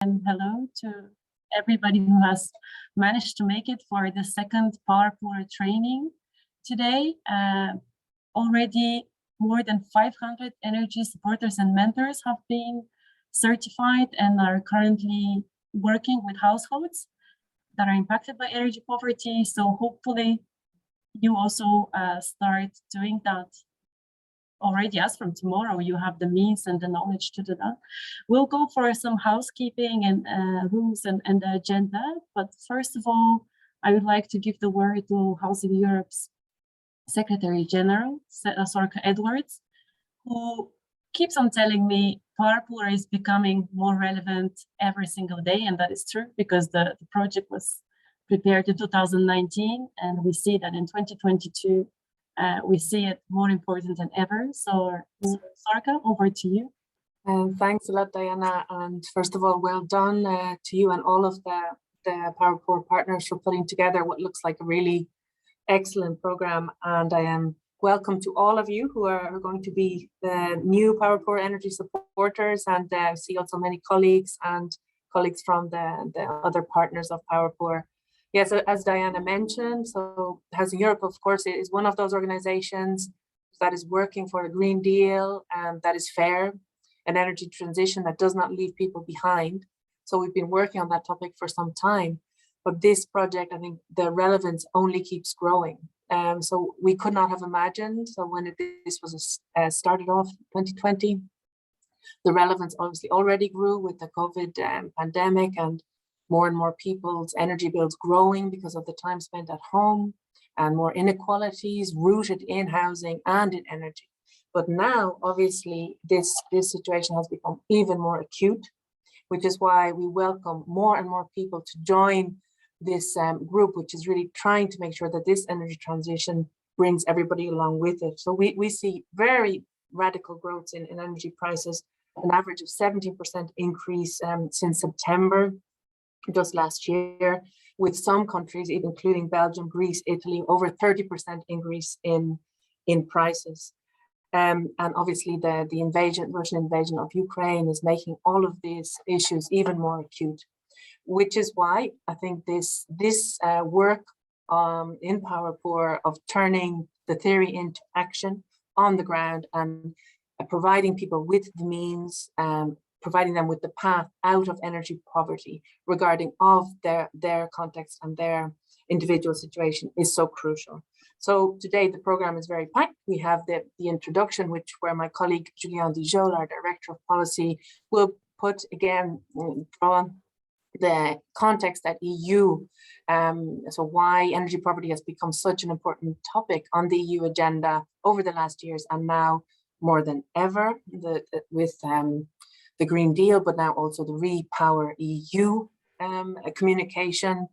And hello to everybody who has managed to make it for the second POWERPOOR training today. Already more than 500 energy supporters and mentors have been certified and are currently working with households that are impacted by energy poverty. So hopefully you also start doing that already. As from tomorrow, you have the means and the knowledge to do that. We'll go for some housekeeping and rules and the agenda. But first of all, I would like to give the word to Housing Europe's Secretary General, Sorka Edwards, who keeps on telling me POWERPOOR is becoming more relevant every single day. And that is true, because the project was prepared in 2019, and we see that in 2022, we see it more important than ever. So, Sorka, over to you. Thanks a lot, Diana. And first of all, well done to you and all of the POWERPOOR partners for putting together what looks like a really excellent program. And I am welcome to all of you who are going to be the new POWERPOOR energy supporters, and see also many colleagues from the other partners of POWERPOOR. Yes, as Diana mentioned, so Housing Europe, of course, is one of those organizations that is working for a Green Deal that is fair, an energy transition that does not leave people behind. So we've been working on that topic for some time, but this project, I think the relevance only keeps growing. So we could not have imagined, so when this was started off 2020, the relevance obviously already grew with the COVID pandemic, and more people's energy bills growing because of the time spent at home, and more inequalities rooted in housing and in energy. But now, obviously, this situation has become even more acute, which is why we welcome more and more people to join this group, which is really trying to make sure that this energy transition brings everybody along with it. So we see very radical growth in energy prices, an average of 17% increase since September just last year, with some countries, including Belgium, Greece, Italy, over 30% increase in prices. And obviously the Russian invasion of Ukraine is making all of these issues even more acute, which is why I think this work in POWERPOOR of turning the theory into action on the ground and providing people with the means, providing them with the path out of energy poverty regarding of their context and their individual situation is so crucial. So today the program is very packed. We have the introduction, where my colleague Julien Dijol, our Director of Policy, will put again, draw the context at EU, so why energy poverty has become such an important topic on the EU agenda over the last years, and now more than ever with the Green Deal, but now also the Repower EU communication,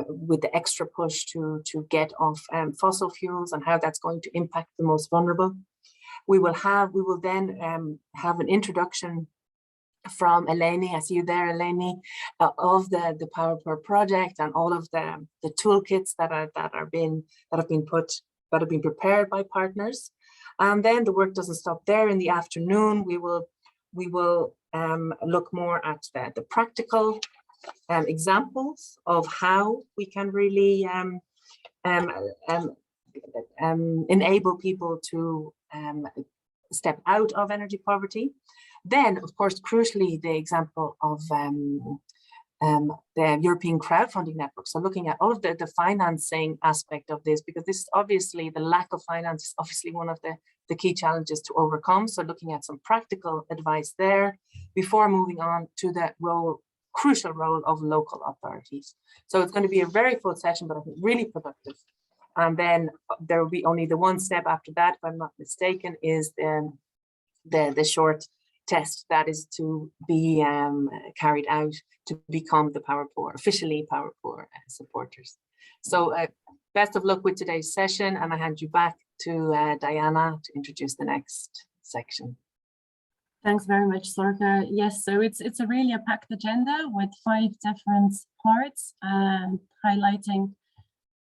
with the extra push to get off fossil fuels and how that's going to impact the most vulnerable. We will then have an introduction from Eleni, I see you there, Eleni, of the POWERPOOR project and all of the toolkits that have been prepared by partners. And then the work doesn't stop there. In the afternoon, we will look more at the practical examples of how we can really enable people to step out of energy poverty. Then, of course, crucially, the example of the European crowdfunding network. So looking at all of the financing aspect of this, because this is obviously, the lack of finance is obviously one of the key challenges to overcome. So looking at some practical advice there before moving on to the crucial role of local authorities. So it's going to be a very full session, but I think really productive. And then there will be only the one step after that, if I'm not mistaken, is the short test that is to be carried out to become the POWERPOOR, officially POWERPOOR supporters. So best of luck with today's session, and I hand you back to Diana to introduce the next section. Thanks very much, Sorka. Yes, so it's a really a packed agenda with 5 different parts, highlighting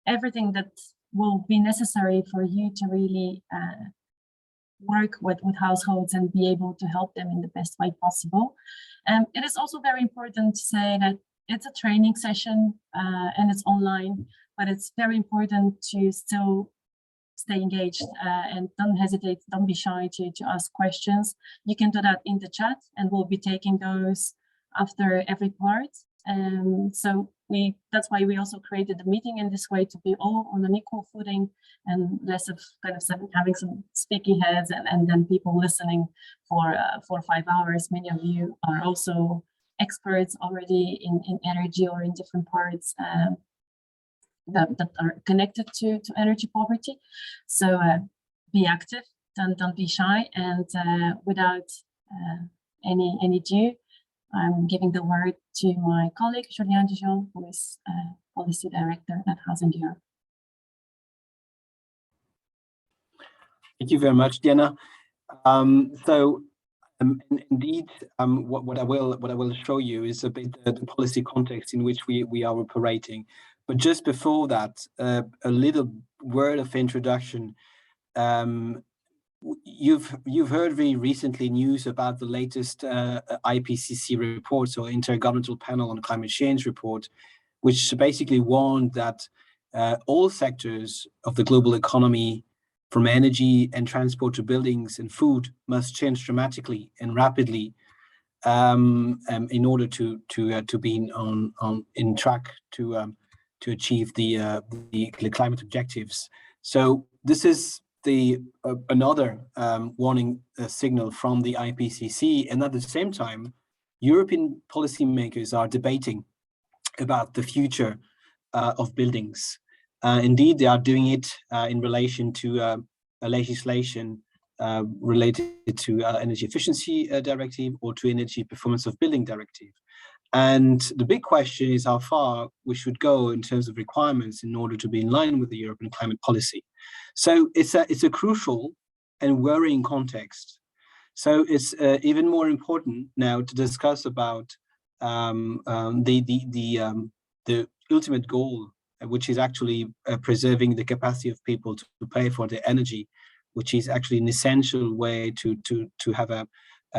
everything that will be necessary for you to really work with households and be able to help them in the best way possible. It is also very important to say that it's a training session and it's online, but it's very important to still stay engaged and don't hesitate, don't be shy to ask questions. You can do that in the chat and we'll be taking those after every part. So that's why we also created the meeting in this way, to be all on an equal footing and less of kind of having some speaking heads and then people listening for 4 or 5 hours. Many of you are also experts already in energy or in different parts that are connected to energy poverty. So be active, don't be shy, and without any ado, I'm giving the word to my colleague, Julien Dijon, who is Policy Director at Housing Europe. Thank you very much, Diana. Indeed, what I will show you is a bit the policy context in which we are operating. But just before that, a little word of introduction. You've heard very recently news about the latest IPCC report, so Intergovernmental Panel on Climate Change report, which basically warned that all sectors of the global economy, from energy and transport to buildings and food, must change dramatically and rapidly in order to be in track to achieve the climate objectives. So this is another warning signal from the IPCC, and at the same time, European policymakers are debating about the future of buildings. Indeed, they are doing it in relation to a legislation related to Energy Efficiency Directive or to Energy Performance of Building Directive. And the big question is how far we should go in terms of requirements in order to be in line with the European climate policy. So it's a crucial and worrying context. So it's even more important now to discuss about the ultimate goal, which is actually preserving the capacity of people to pay for their energy, which is actually an essential way to have a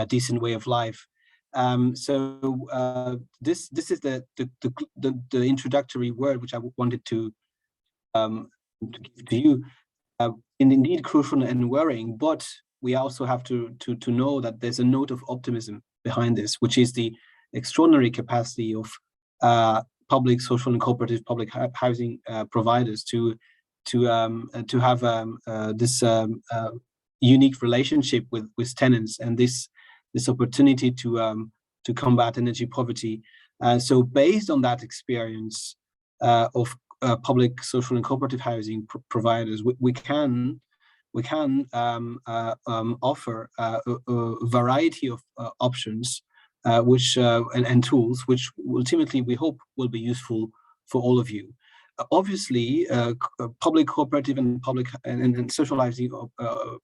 decent way of life. This is the introductory word which I wanted to give to you. And indeed crucial and worrying, but we also have to know that there's a note of optimism behind this, which is the extraordinary capacity of public, social, and cooperative public housing providers to have this unique relationship with tenants, and this opportunity to combat energy poverty. So based on that experience of public, social, and cooperative housing providers, we can offer a variety of options which and tools which ultimately we hope will be useful for all of you. Obviously, public, cooperative, and public and social housing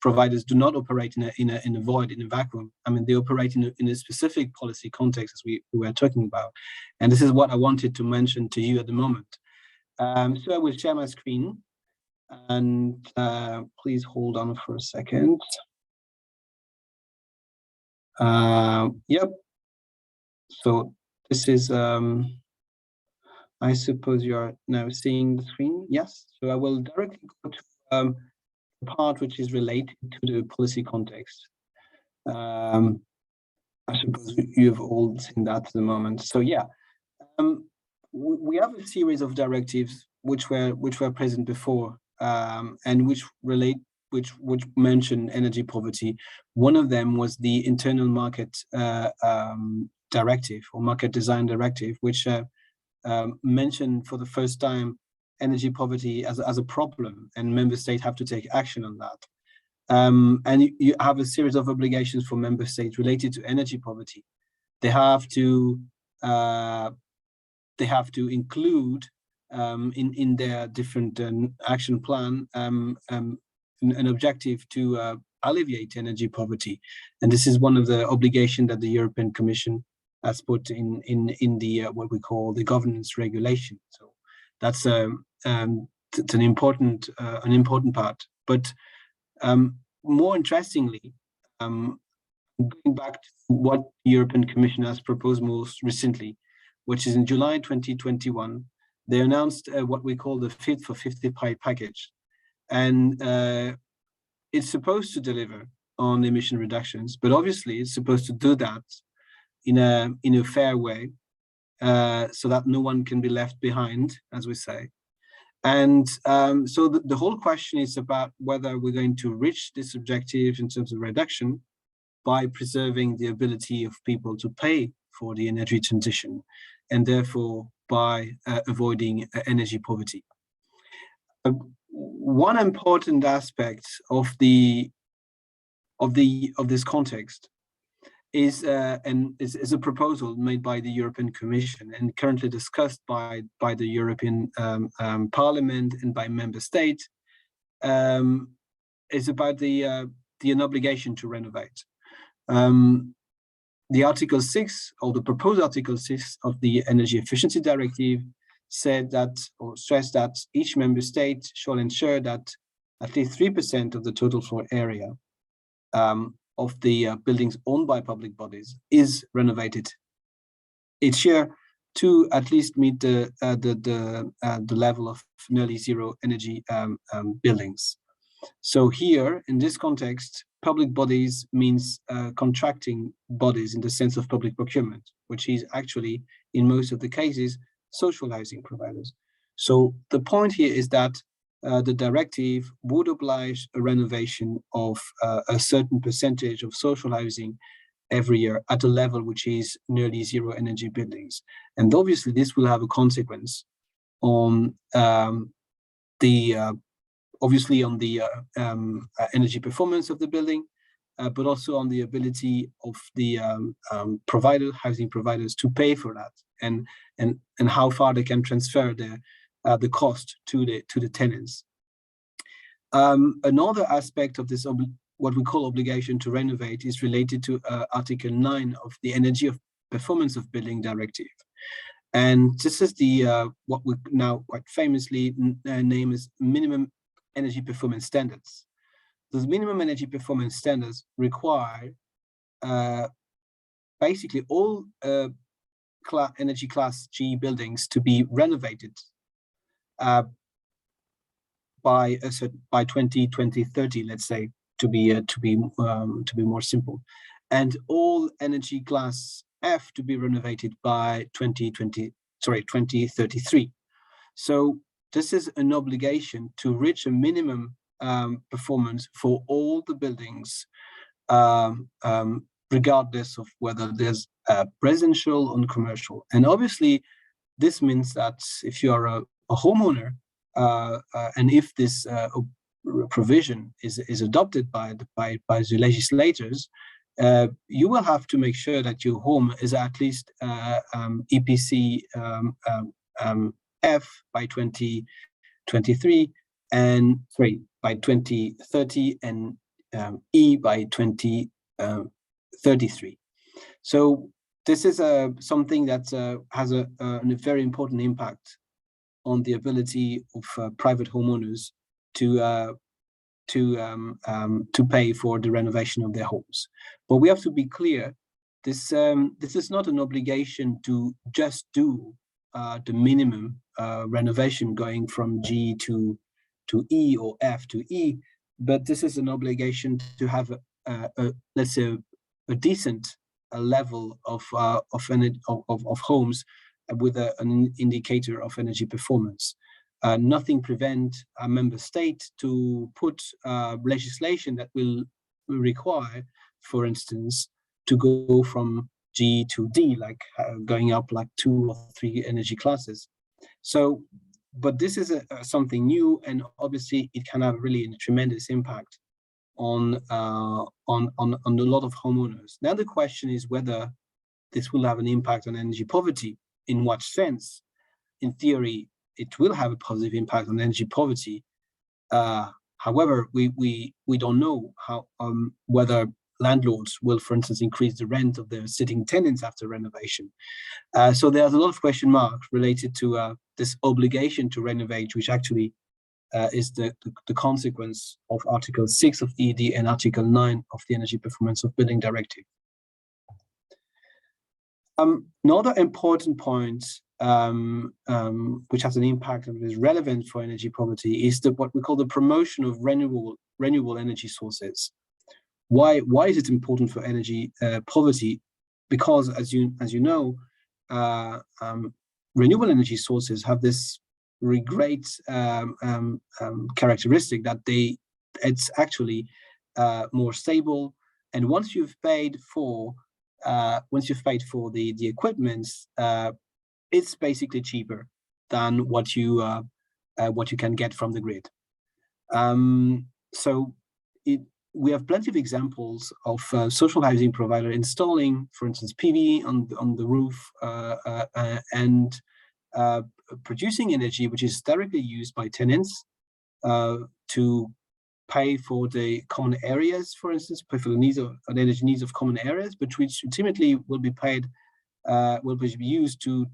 providers do not operate in a void, in a vacuum. I mean, they operate in a specific policy context, as we were talking about, and this is what I wanted to mention to you at the moment. So I will share my screen, and please hold on for a second. Yep. So this is, I suppose you are now seeing the screen. Yes. So I will directly go to the part which is related to the policy context. I suppose you have all seen that at the moment. So yeah. We have a series of directives which were present before and which mention energy poverty. One of them was the Internal Market Directive or Market Design Directive, which mentioned for the first time energy poverty as a problem, and member states have to take action on that. And you have a series of obligations for member states related to energy poverty. They have to include in their different action plan an objective to alleviate energy poverty, and this is one of the obligations that the European Commission has put in the what we call the governance regulation. So that's it's an important part. But more interestingly, going back to what the European Commission has proposed most recently, which is in July 2021, they announced what we call the Fit for 55 package. And it's supposed to deliver on emission reductions, but obviously it's supposed to do that in a fair way, so that no one can be left behind, as we say. And so the whole question is about whether we're going to reach this objective in terms of reduction by preserving the ability of people to pay for the energy transition, and therefore by avoiding energy poverty. One important aspect of this context is a proposal made by the European Commission and currently discussed by the European Parliament and by member states. Is about an obligation to renovate. The Article 6, or the proposed Article 6 of the Energy Efficiency Directive, said that, or stressed that, each member state shall ensure that at least 3% of the total floor area of the buildings owned by public bodies is renovated each year to at least meet the level of nearly zero energy buildings. So here, in this context, public bodies means contracting bodies in the sense of public procurement, which is actually, in most of the cases, social housing providers. So the point here is that the directive would oblige a renovation of a certain percentage of social housing every year at a level which is nearly zero energy buildings. And obviously this will have a consequence on obviously on the energy performance of the building, but also on the ability of the housing providers to pay for that, and how far they can transfer the cost to the tenants. Another aspect of this, what we call obligation to renovate, is related to Article 9 of the Energy of Performance of Building Directive. And this is the what we now quite famously name as minimum energy performance standards. Those minimum energy performance standards require basically all energy class G buildings to be renovated by 2030, let's say, to be more simple, and all energy class F to be renovated by 2033. So this is an obligation to reach a minimum performance for all the buildings, regardless of whether there's residential or commercial. And obviously, this means that if you are a homeowner, and if this provision is adopted by the legislators, you will have to make sure that your home is at least EPC F by 2023, and by 2030, and E by 2033. So this is something that has a very important impact on the ability of private homeowners to pay for the renovation of their homes. But we have to be clear: this is not an obligation to just do the minimum renovation going from G to E or F to E, but this is an obligation to have let's say a decent level of homes with an indicator of energy performance. Nothing prevents a member state to put legislation that will require, for instance, to go from G to D, like going up like 2 or 3 energy classes. So, but this is something new, and obviously it can have really a tremendous impact on a lot of homeowners. Now the question is whether this will have an impact on energy poverty. In what sense? In theory, it will have a positive impact on energy poverty. However, we don't know how whether landlords will, for instance, increase the rent of their sitting tenants after renovation. So there's a lot of question marks related to this obligation to renovate, which actually is the consequence of Article 6 of the EED and Article 9 of the Energy Performance of Building Directive. Another important point which has an impact and is relevant for energy poverty is what we call the promotion of renewable energy sources. Why is it important for energy poverty? Because as you know, renewable energy sources have this great characteristic that it's actually more stable, and once you've paid for the equipment, it's basically cheaper than what you can get from the grid. So we have plenty of examples of social housing provider installing, for instance, PV on the roof and producing energy which is directly used by tenants to pay for the common areas, for instance, pay for the needs of energy needs of common areas, but which ultimately will be used to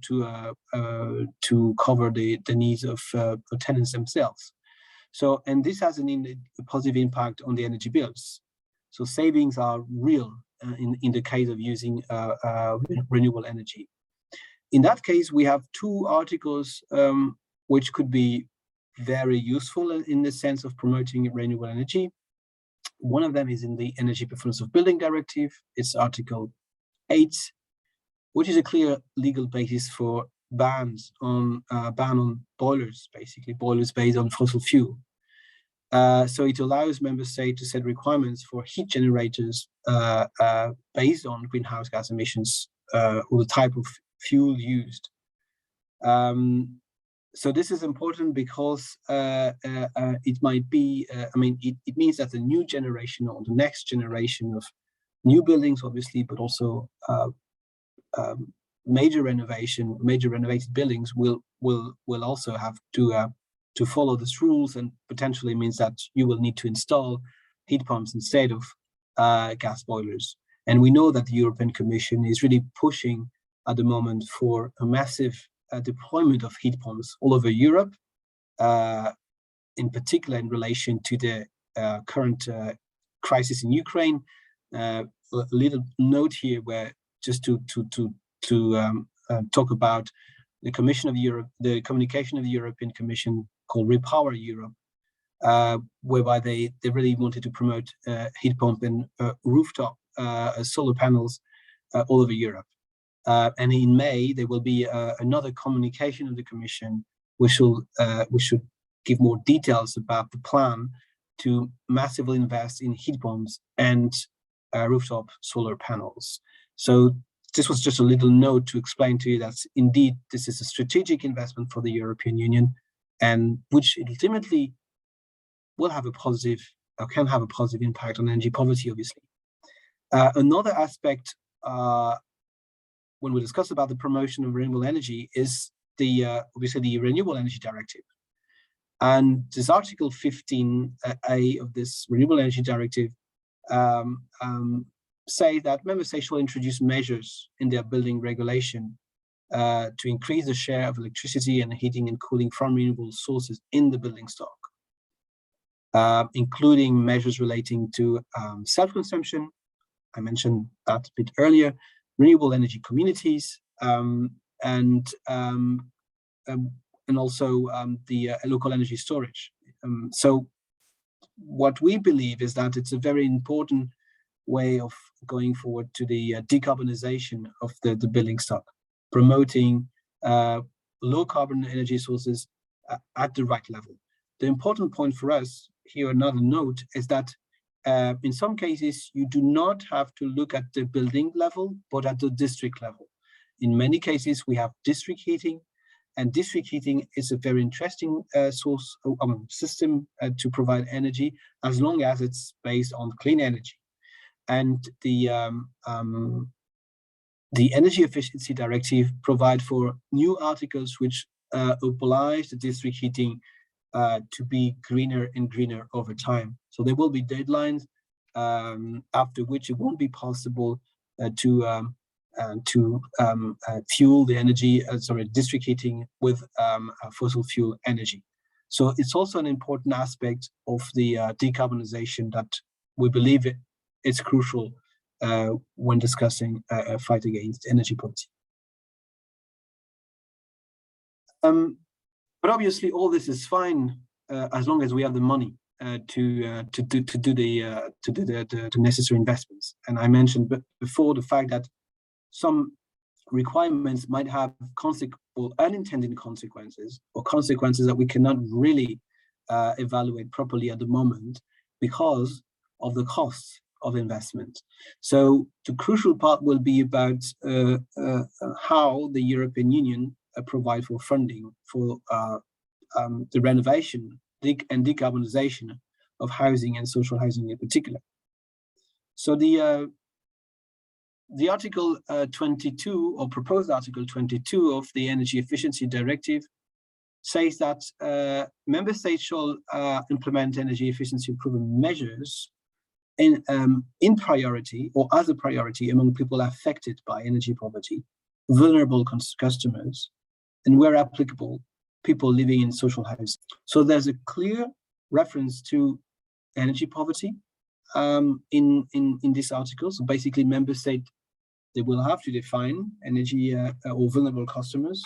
cover the needs of tenants themselves. So, and this has a positive impact on the energy bills. So savings are real in the case of using renewable energy. In that case, we have two articles which could be very useful in the sense of promoting renewable energy. One of them is in the Energy Performance of Building Directive. It's Article 8, which is a clear legal basis for ban on boilers, basically boilers based on fossil fuel. So it allows member states to set requirements for heat generators based on greenhouse gas emissions or the type of fuel used. So this is important because it might be, it means that the new generation or the next generation of new buildings, obviously, but also major renovated buildings will also have to follow these rules, and potentially means that you will need to install heat pumps instead of gas boilers. And we know that the European Commission is really pushing at the moment for a massive deployment of heat pumps all over Europe, in particular in relation to the current crisis in Ukraine. A little note here, where just to talk about the Commission of Europe, the communication of the European Commission called Repower Europe, whereby they really wanted to promote heat pump and rooftop solar panels all over Europe. And in May, there will be another communication of the Commission, which should give more details about the plan to massively invest in heat pumps and rooftop solar panels. So this was just a little note to explain to you that indeed this is a strategic investment for the European Union, and which ultimately will have a positive, or can have a positive impact on energy poverty, obviously. Another aspect when we discuss about the promotion of renewable energy is obviously the Renewable Energy Directive. And this Article 15A of this Renewable Energy Directive say that member states shall introduce measures in their building regulation to increase the share of electricity and heating and cooling from renewable sources in the building stock, including measures relating to self-consumption. I mentioned that a bit earlier, renewable energy communities, and also the local energy storage. So what we believe is that it's a very important way of going forward to the decarbonization of the building stock, promoting low carbon energy sources at the right level. The important point for us here, another note, is that in some cases, you do not have to look at the building level, but at the district level. In many cases, we have district heating, and district heating is a very interesting system to provide energy, as long as it's based on clean energy. And the Energy Efficiency Directive provide for new articles which oblige the district heating to be greener and greener over time. So there will be deadlines after which it won't be possible to fuel the energy, district heating with fossil fuel energy. So it's also an important aspect of the decarbonization that we believe it's crucial when discussing a fight against energy poverty. But obviously, all this is fine as long as we have the money to do the necessary investments. And I mentioned before the fact that some requirements might have unintended consequences, or consequences that we cannot really evaluate properly at the moment because of the costs of investment. So the crucial part will be about how the European Union provide for funding for the renovation and decarbonization of housing and social housing in particular. So the Article 22, or proposed Article 22 of the Energy Efficiency Directive, says that member states shall implement energy efficiency improvement measures in priority, or as a priority, among people affected by energy poverty, vulnerable customers, and where applicable, people living in social housing. So there's a clear reference to energy poverty in this article. So basically, member states, they will have to define energy or vulnerable customers,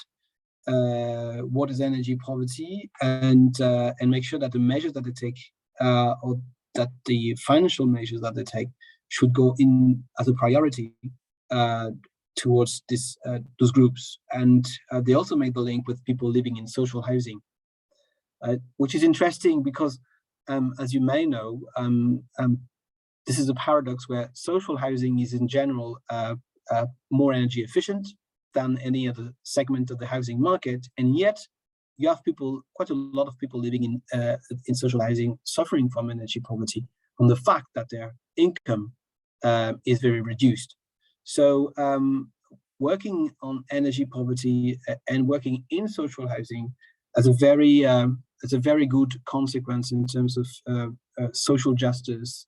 what is energy poverty, and make sure that the measures that they take, or that the financial measures that they take, should go in as a priority towards those groups. And they also make the link with people living in social housing, which is interesting because, as you may know, this is a paradox where social housing is in general more energy efficient than any other segment of the housing market, and yet you have quite a lot of people living in social housing suffering from energy poverty, from the fact that their income is very reduced. So working on energy poverty and working in social housing as a very good consequence in terms of social justice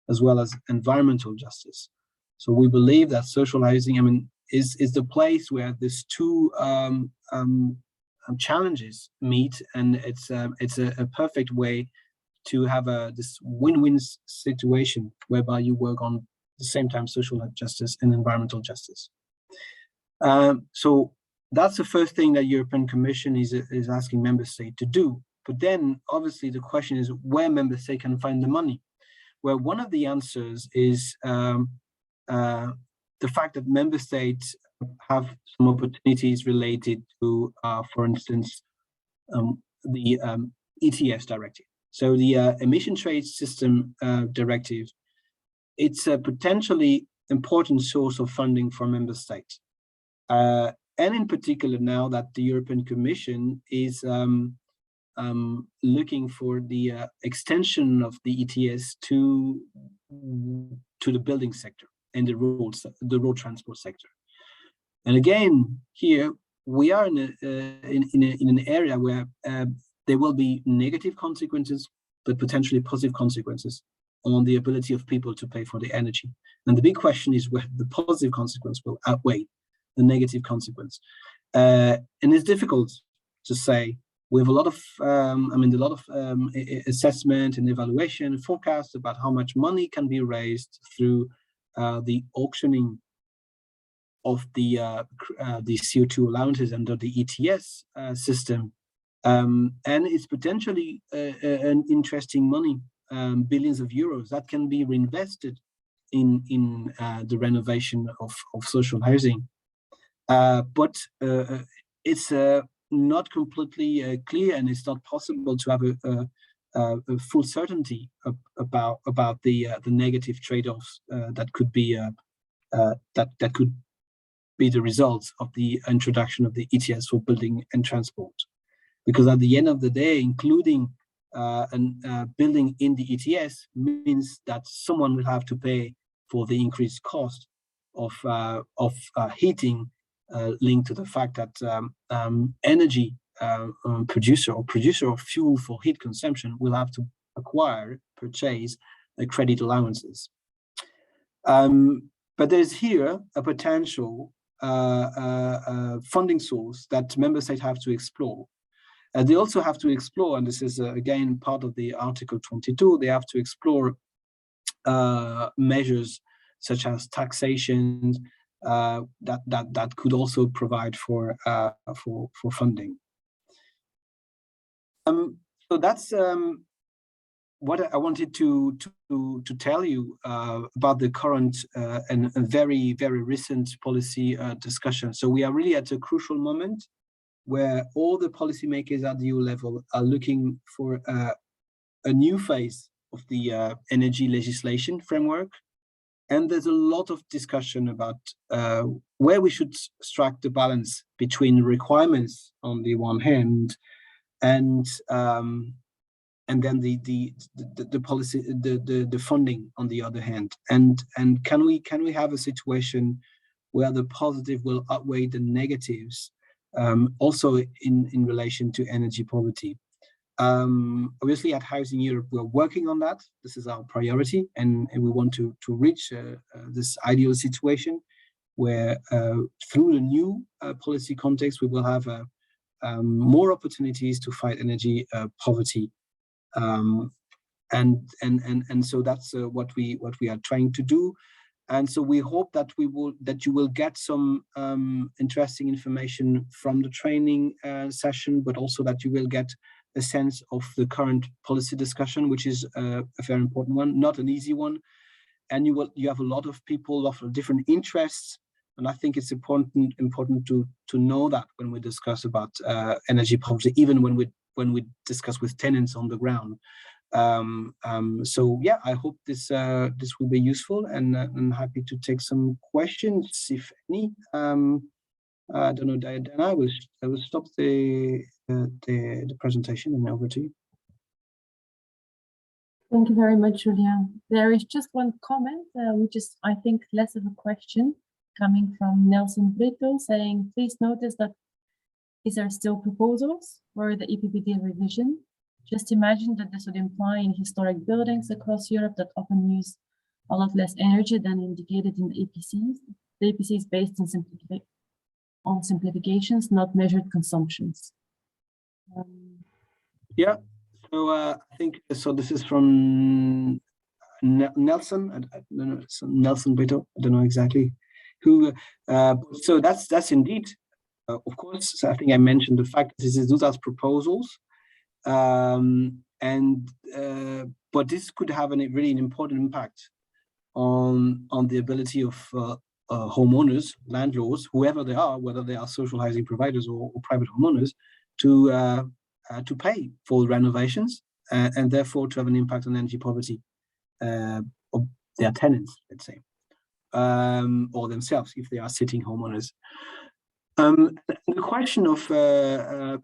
as well as environmental justice. So we believe that social housing, is the place where these two challenges meet, and it's a perfect way to have this win-win situation whereby you work on the same time social justice and environmental justice. So that's the first thing that European Commission is asking member states to do. But then obviously the question is where member states can find the money. Well, one of the answers is the fact that member states have some opportunities related to, for instance, the ETS directive. So the Emission Trade System Directive, it's a potentially important source of funding for member states. And in particular, now that the European Commission is looking for the extension of the ETS to the building sector and the road transport sector. And again, here we are in an area where there will be negative consequences, but potentially positive consequences on the ability of people to pay for the energy. And the big question is whether the positive consequence will outweigh the negative consequence. And it's difficult to say. We have a lot of assessment and evaluation and forecasts about how much money can be raised through the auctioning of the CO2 allowances under the ETS system, and it's potentially an interesting money, billions of euros that can be reinvested in the renovation of social housing. But it's not completely clear, and it's not possible to have a full certainty about the negative trade-offs that could be that could be the results of the introduction of the ETS for building and transport. Because at the end of the day, including building in the ETS means that someone will have to pay for the increased cost of heating, linked to the fact that energy producer of fuel for heat consumption will have to purchase credit allowances. But there's here a potential funding source that member states have to explore. They also have to explore, and this is again part of the Article 22, they have to explore measures such as taxation that could also provide for funding. So that's what I wanted to tell you about the current and very recent policy discussion. So we are really at a crucial moment where all the policymakers at the EU level are looking for a new phase of the energy legislation framework. And there's a lot of discussion about where we should strike the balance between requirements on the one hand and then the policy, the funding on the other hand. And can we have a situation where the positive will outweigh the negatives, also in relation to energy poverty? Obviously, at Housing Europe, we're working on that. This is our priority, and we want to reach this ideal situation where, through the new policy context, we will have more opportunities to fight energy poverty, and so that's what we are trying to do. And so we hope that you will get some interesting information from the training session, but also that you will get a sense of the current policy discussion, which is a very important one, not an easy one. And you have a lot of people of different interests, and I think it's important to know that when we discuss about energy poverty, even when we discuss with tenants on the ground. So yeah, I hope this will be useful, and I'm happy to take some questions if any. I don't know, Diana, I will stop the presentation and over to you. Thank you very much, Julian. There is just one comment, which is, I think, less of a question, coming from Nelson Brito, saying, please notice that these are still proposals for the EPBD revision. Just imagine that this would imply in historic buildings across Europe that often use a lot less energy than indicated in the EPCs. The EPC is based on simplifications, not measured consumptions. Yeah, so I think so. This is from Nelson. I don't know, Nelson Brito. I don't know exactly who. So that's indeed, of course. So I think I mentioned the fact that those are proposals, but this could have really an important impact on the ability of homeowners, landlords, whoever they are, whether they are social housing providers or private homeowners, to pay for renovations and therefore to have an impact on energy poverty of their tenants, let's say, or themselves if they are sitting homeowners. The question of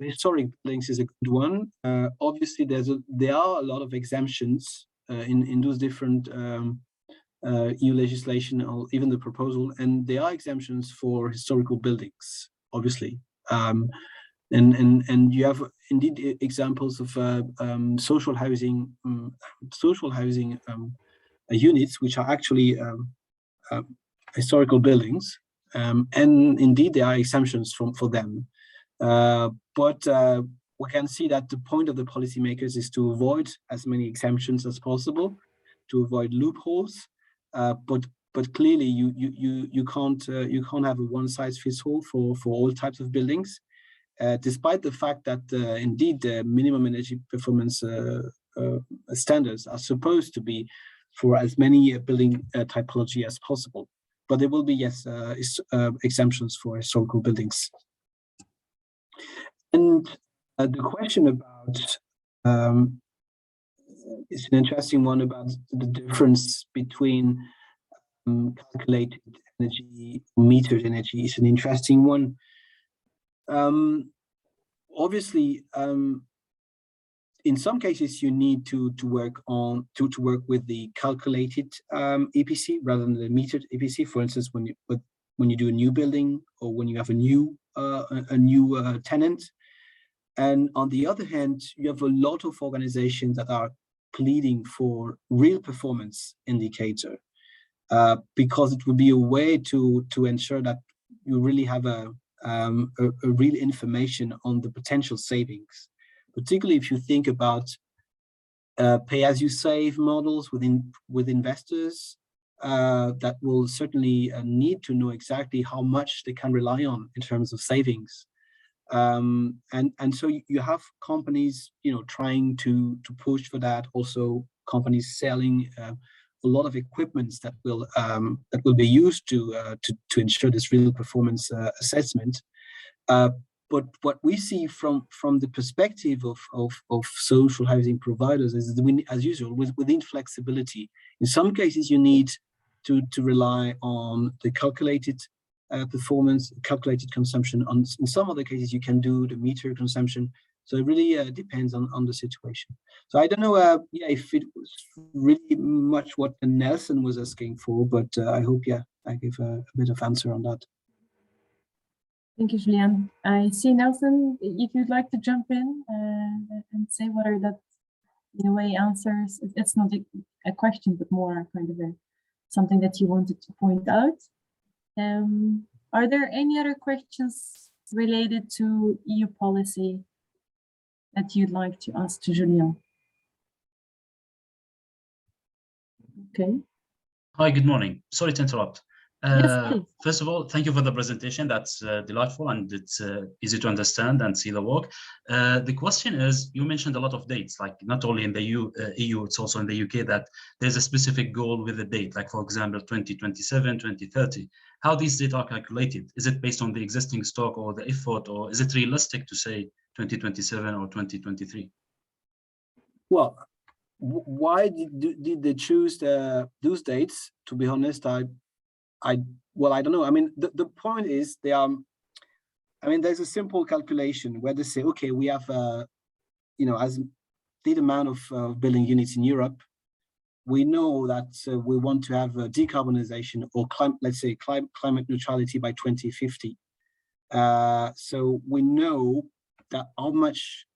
historic buildings is a good one. Obviously, there are a lot of exemptions in those different EU legislation, or even the proposal, and there are exemptions for historical buildings, obviously. And you have indeed examples of social housing units, which are actually historical buildings, and indeed there are exemptions for them. But we can see that the point of the policymakers is to avoid as many exemptions as possible, to avoid loopholes. But clearly you can't have a one-size-fits-all for all types of buildings, despite the fact that indeed the minimum energy performance standards are supposed to be for as many building typology as possible. But there will be, yes, exemptions for historical buildings. And the question about it's an interesting one about the difference between calculated energy, metered energy is an interesting one. Obviously, in some cases, you need to work with the calculated EPC rather than the metered EPC. For instance, when you do a new building or when you have a new tenant. And on the other hand, you have a lot of organizations that are pleading for real performance indicator, because it would be a way to ensure that you really have a real information on the potential savings. particularly if you think about pay-as-you-save models with investors that will certainly need to know exactly how much they can rely on in terms of savings. And so you have companies, trying to push for that. Also, companies selling a lot of equipments that will be used to ensure this real performance assessment. But what we see from the perspective of social housing providers is, as usual, within flexibility. In some cases, you need to rely on the calculated performance, calculated consumption. In some other cases, you can do the meter consumption. So it really depends on the situation. So I don't know if it was really much what Nelson was asking for, but I hope, I gave a bit of answer on that. Thank you, Julian. I see Nelson, if you'd like to jump in and say whether that, in a way, answers. It's not a question, but more kind of something that you wanted to point out. Are there any other questions related to EU policy that you'd like to ask to Julian? Okay. Hi, good morning. Sorry to interrupt. Yes, first of all, thank you for the presentation. That's delightful, and it's easy to understand and see the work. The question is, you mentioned a lot of dates, like not only in the EU, it's also in the UK, that there's a specific goal with a date, like for example, 2027, 2030. How these dates are calculated? Is it based on the existing stock or the effort, or is it realistic to say 2027 or 2023? Well, why did they choose those dates? To be honest, I don't know. I mean, the point is there's a simple calculation where they say, okay, we have, as the amount of building units in Europe, we know that we want to have a decarbonization or climate neutrality by 2050. So we know that how much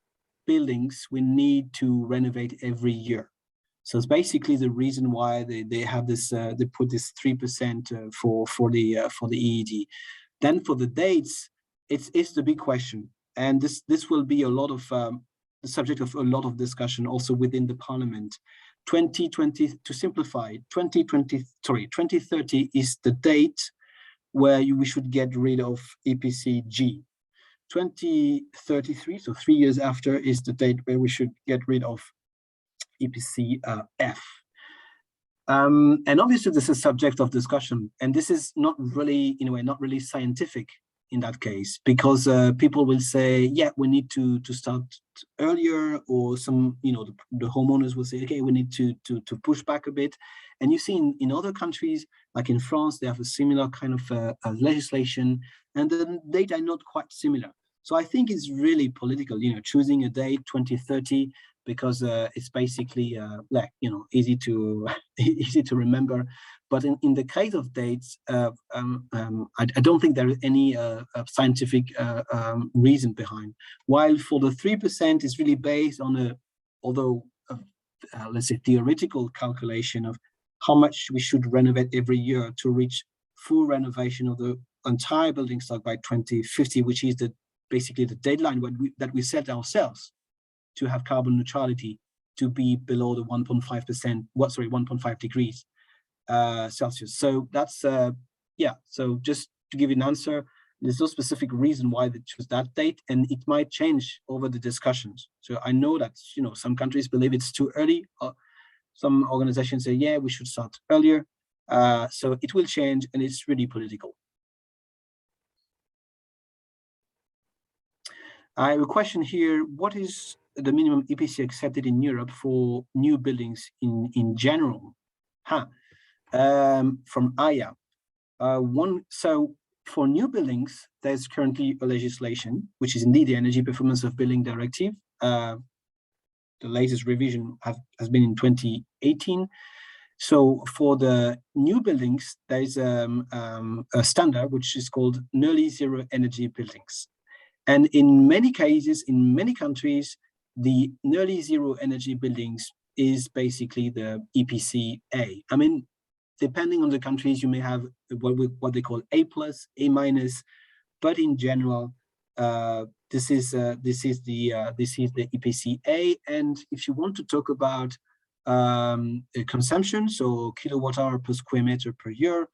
buildings we need to renovate every year. So it's basically the reason why they have this. They put this 3% for the EED. Then for the dates, it's the big question, and this will be a lot of the subject of a lot of discussion also within the Parliament. 2020, to simplify, 2030 is the date where we should get rid of EPC G. 2033, so 3 years after, is the date where we should get rid of EPC F. And obviously this is subject of discussion, and this is not really, in a way, not really scientific in that case, because people will say, yeah, we need to start earlier, or some, the homeowners will say, okay, we need to push back a bit. And you see in other countries, like in France, they have a similar kind of legislation, and the date are not quite similar. So I think it's really political, choosing a date 2030, because it's basically easy to easy to remember. But in the case of dates, I don't think there is any scientific reason behind. While for the 3% is really based on let's say, theoretical calculation of how much we should renovate every year to reach full renovation of the entire building stock by 2050, which is basically the deadline that we set ourselves to have carbon neutrality, to be below the 1.5 degrees Celsius. So that's so just to give you an answer, there's no specific reason why they choose that date, and it might change over the discussions. So I know that some countries believe it's too early. Some organizations say, yeah, we should start earlier. So it will change, and it's really political. I have a question here. What is the minimum EPC accepted in Europe for new buildings in general? From Aya. So for new buildings, there's currently a legislation, which is indeed the Energy Performance of Building Directive. The latest revision has been in 2018. So for the new buildings, there is a standard which is called nearly zero energy buildings. And in many cases, in many countries, the nearly zero energy buildings is basically the EPC A. I mean, depending on the countries, you may have what they call A+, A-, but in general, this is the EPC-A. And if you want to talk about consumption, so kilowatt hour per square meter per year,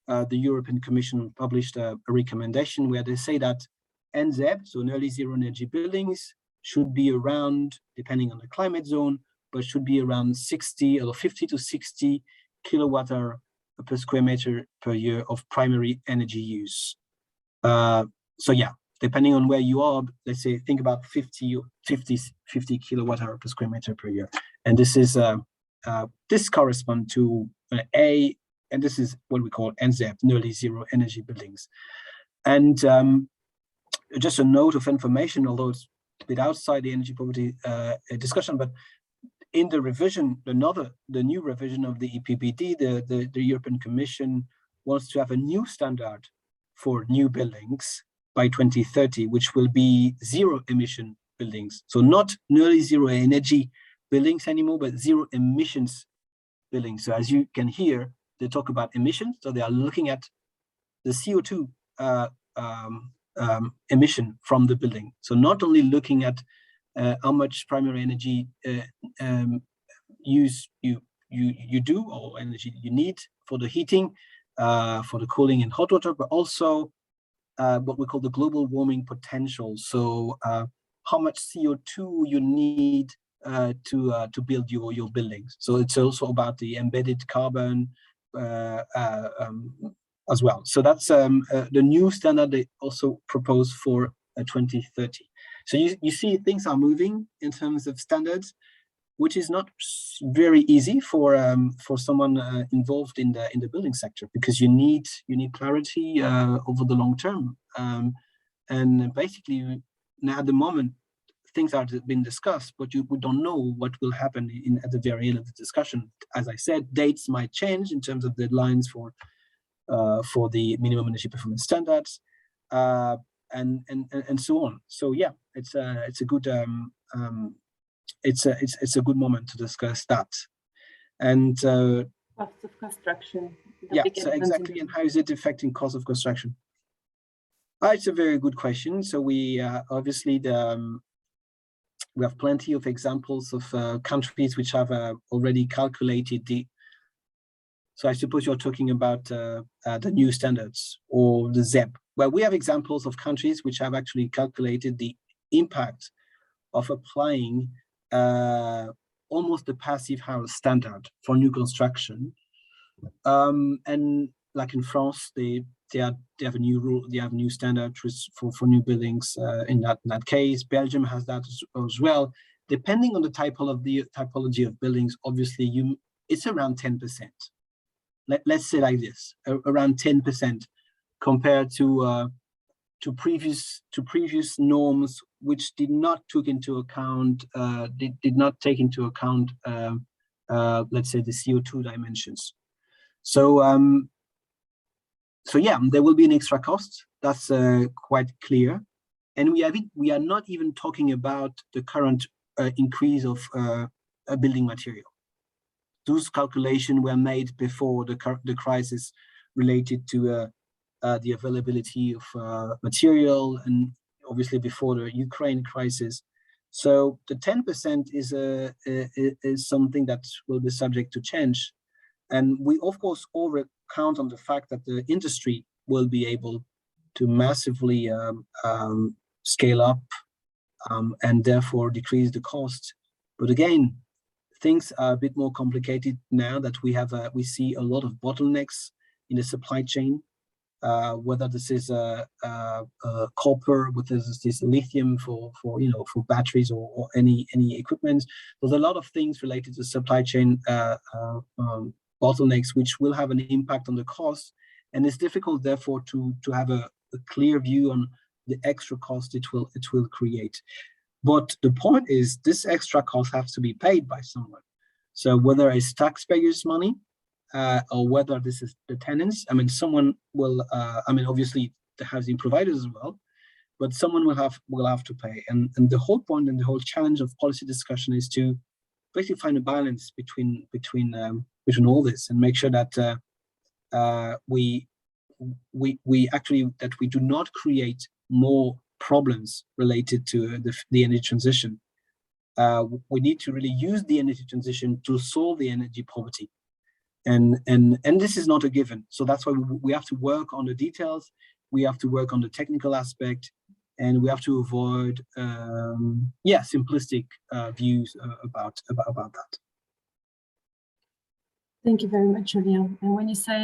the European Commission published a recommendation where they say that NZEB, so nearly zero energy buildings, should be around, depending on the climate zone, but should be around 60 or 50 to 60 kilowatt hour per square meter per year of primary energy use. So yeah, depending on where you are, let's say, think about 50 kilowatt hour per square meter per year. And this is, this corresponds to A, and this is what we call NZEB, nearly zero energy buildings. And just a note of information, although it's a bit outside the energy poverty discussion, but in the revision, the new revision of the EPBD, the European Commission wants to have a new standard for new buildings by 2030, which will be zero emission buildings. So not nearly zero energy buildings anymore, but zero emissions buildings. So as you can hear, they talk about emissions. So they are looking at the CO2 emission from the building. So not only looking at how much primary energy use you do, or energy you need for the heating, for the cooling and hot water, but also what we call the global warming potential. So how much CO2 you need to build your buildings. So it's also about the embedded carbon as well. So that's the new standard they also propose for 2030. So you see things are moving in terms of standards, which is not very easy for someone involved in the building sector, because you need clarity over the long term. And basically now at the moment things are being discussed, but we don't know what will happen at the very end of the discussion. As I said, dates might change in terms of deadlines for the minimum energy performance standards, and so on. So yeah, it's a good it's a good moment to discuss that. And cost of construction. Yeah, so exactly. And how is it affecting cost of construction? It's a very good question. So we obviously we have plenty of examples of countries which have already calculated the. So I suppose you're talking about the new standards or the ZEB. Well, we have examples of countries which have actually calculated the impact of applying almost the passive house standard for new construction. And like in France, they have a new rule, they have a new standard for new buildings in that case. Belgium has that as well. Depending on the typology of buildings, obviously it's around 10%. Let's say like this, around 10% compared to previous norms, which did not take into account let's say the CO2 dimensions. So so yeah, there will be an extra cost. That's quite clear, and we are not even talking about the current increase of building material. Those calculations were made before the crisis related to the availability of material, and obviously before the Ukraine crisis. So the 10% is something that will be subject to change. And we, of course, all count on the fact that the industry will be able to massively scale up and therefore decrease the cost. But again, things are a bit more complicated now that we see a lot of bottlenecks in the supply chain, whether this is copper, whether this is lithium for batteries or any equipment. There's a lot of things related to supply chain bottlenecks, which will have an impact on the cost, and it's difficult therefore to have a clear view on the extra cost it will create. But the point is, this extra cost has to be paid by someone. So whether it's taxpayers' money or whether this is the tenants, I mean, someone will. I mean, obviously the housing providers as well, but someone will have to pay. And the whole point and the whole challenge of policy discussion is to basically find a balance between all this and make sure that we do not create more problems related to the energy transition. We need to really use the energy transition to solve the energy poverty. And this is not a given. So that's why we have to work on the details. We have to work on the technical aspect, and we have to avoid, simplistic views about that. Thank you very much, Julian. And when you say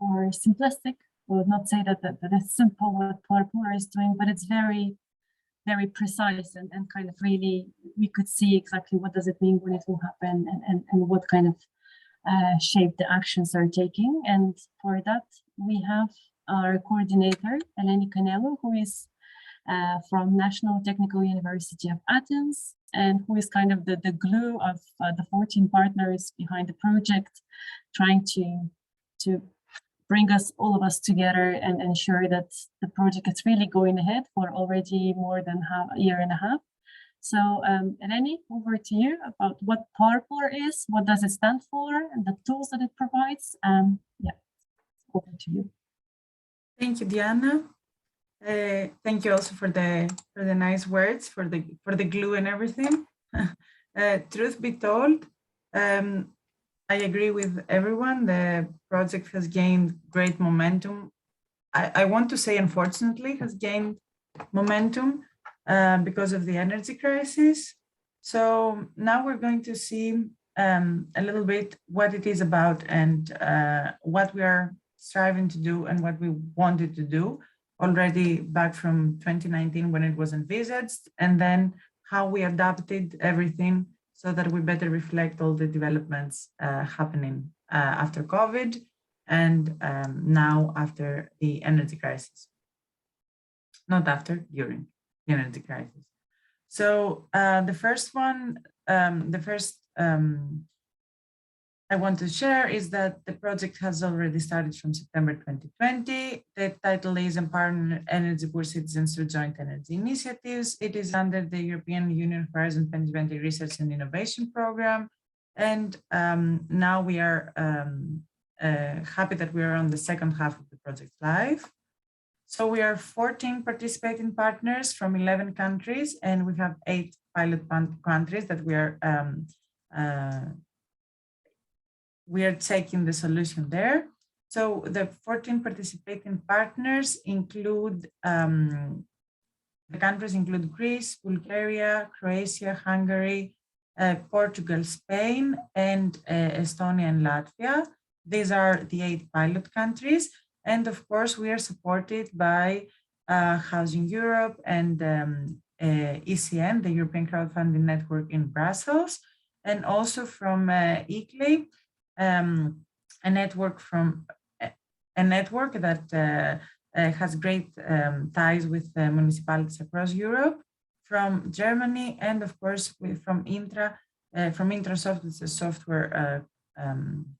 more simplistic, I would not say that it's simple what POWERPOOR is doing, but it's very, very precise and kind of really, we could see exactly what does it mean when it will happen and what kind of shape the actions are taking. And for that, we have our coordinator, Eleni Canelo, who is from National Technical University of Athens, and who is kind of the glue of the 14 partners behind the project, trying to bring all of us together and ensure that the project is really going ahead for already more than a year and a half. So Eleni, over to you about what POWERPOOR is, what does it stand for, and the tools that it provides. Over to you. Thank you, Diana. Thank you also for the nice words, for the glue and everything. Truth be told, I agree with everyone. The project has gained great momentum. I want to say, unfortunately, has gained momentum because of the energy crisis. So now we're going to see a little bit what it is about and what we are striving to do and what we wanted to do already back from 2019 when it was envisaged, and then how we adapted everything so that we better reflect all the developments happening after COVID and now after the energy crisis. Not after, during the energy crisis. So the first one, I want to share is that the project has already started from September 2020. The title is Empowering Energy Poor Citizens Through Joint Energy Initiatives. It is under the European Union Horizon 2020 Research and Innovation Program. And now we are happy that we are on the second half of the project live. So we are 14 participating partners from 11 countries, and we have 8 pilot countries that we are taking the solution there. So the 14 participating partners include, the countries include Greece, Bulgaria, Croatia, Hungary, Portugal, Spain, and Estonia and Latvia. These are the 8 pilot countries. And of course, we are supported by Housing Europe and ECN, the European Crowdfunding Network in Brussels, and also from ICLEI, a network that has great ties with municipalities across Europe, from Germany, and of course from Intrasoft, it's a software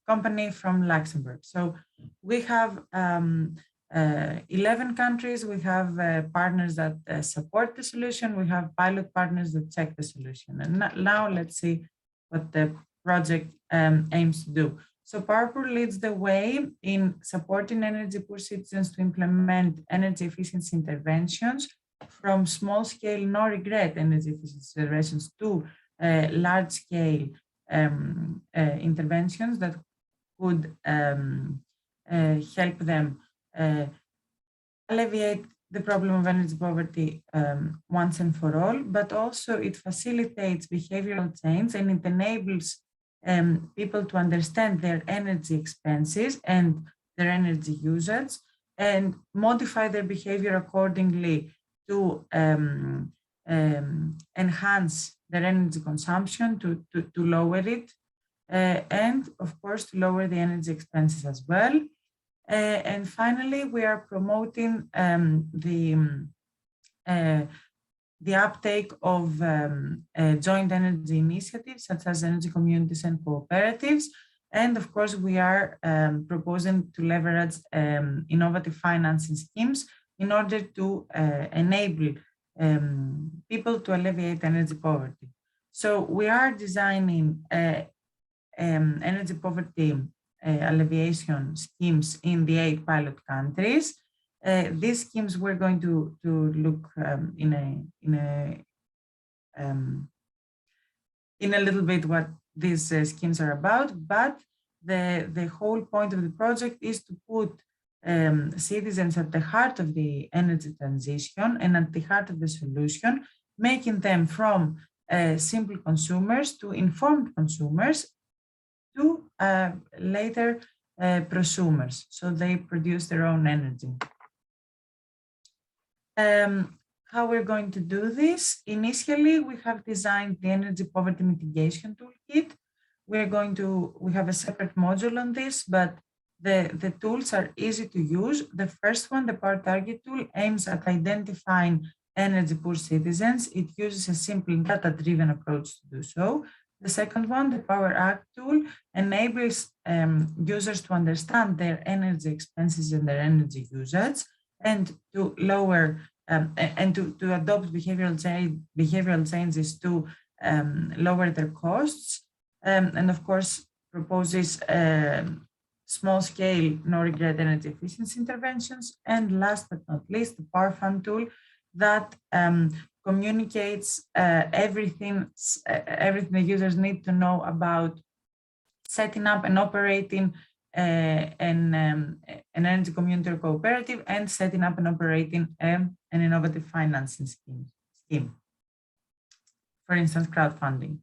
company from Luxembourg. So we have 11 countries. We have partners that support the solution. We have pilot partners that check the solution. And now let's see what the project aims to do. So POWERPOOR leads the way in supporting energy poor citizens to implement energy efficiency interventions, from small-scale no-regret energy efficiency interventions to large-scale interventions that could help them alleviate the problem of energy poverty once and for all, but also it facilitates behavioral change and it enables people to understand their energy expenses and their energy usage and modify their behavior accordingly to enhance their energy consumption, to lower it, and of course to lower the energy expenses as well. And finally, we are promoting the uptake of joint energy initiatives such as energy communities and cooperatives. And of course, we are proposing to leverage innovative financing schemes in order to enable people to alleviate energy poverty. So we are designing energy poverty alleviation schemes in the 8 pilot countries. These schemes we're going to look in a little bit what these schemes are about, but the whole point of the project is to put citizens at the heart of the energy transition and at the heart of the solution, making them from simple consumers to informed consumers to later prosumers, so they produce their own energy. How we're going to do this? Initially, we have designed the energy poverty mitigation toolkit. We have a separate module on this, but the tools are easy to use. The first one, the Power Target tool, aims at identifying energy poor citizens. It uses a simple data-driven approach to do so. The second one, the Power Act tool, enables users to understand their energy expenses and their energy usage, and to lower and to adopt behavioral changes to lower their costs, and of course proposes small-scale, no-regret energy efficiency interventions. And last but not least, the Power Fund tool that communicates everything the users need to know about setting up and operating an energy community or cooperative, and setting up and operating an innovative financing scheme, for instance, crowdfunding.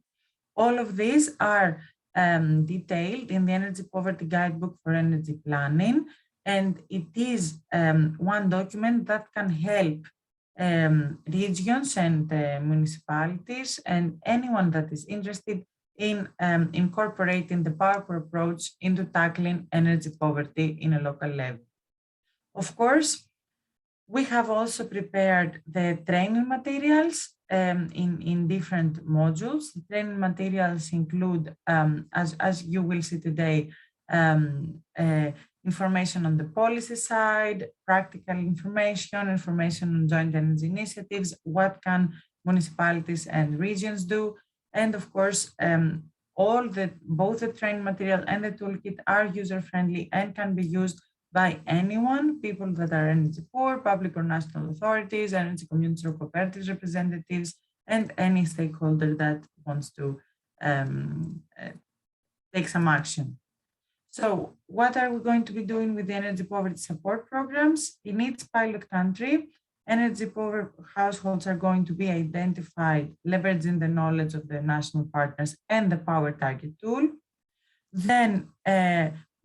All of these are detailed in the Energy Poverty Guidebook for Energy Planning, and it is one document that can help regions and municipalities and anyone that is interested in incorporating the POWERPOOR approach into tackling energy poverty in a local level. Of course, we have also prepared the training materials in different modules. The training materials include, as you will see today, information on the policy side, practical information on joint energy initiatives, what can municipalities and regions do, and of course, both the training material and the toolkit are user-friendly and can be used by anyone, people that are energy poor, public or national authorities, energy communities or cooperatives representatives, and any stakeholder that wants to take some action. So what are we going to be doing with the energy poverty support programs? In each pilot country, energy poor households are going to be identified, leveraging the knowledge of the national partners and the Power Target tool. Then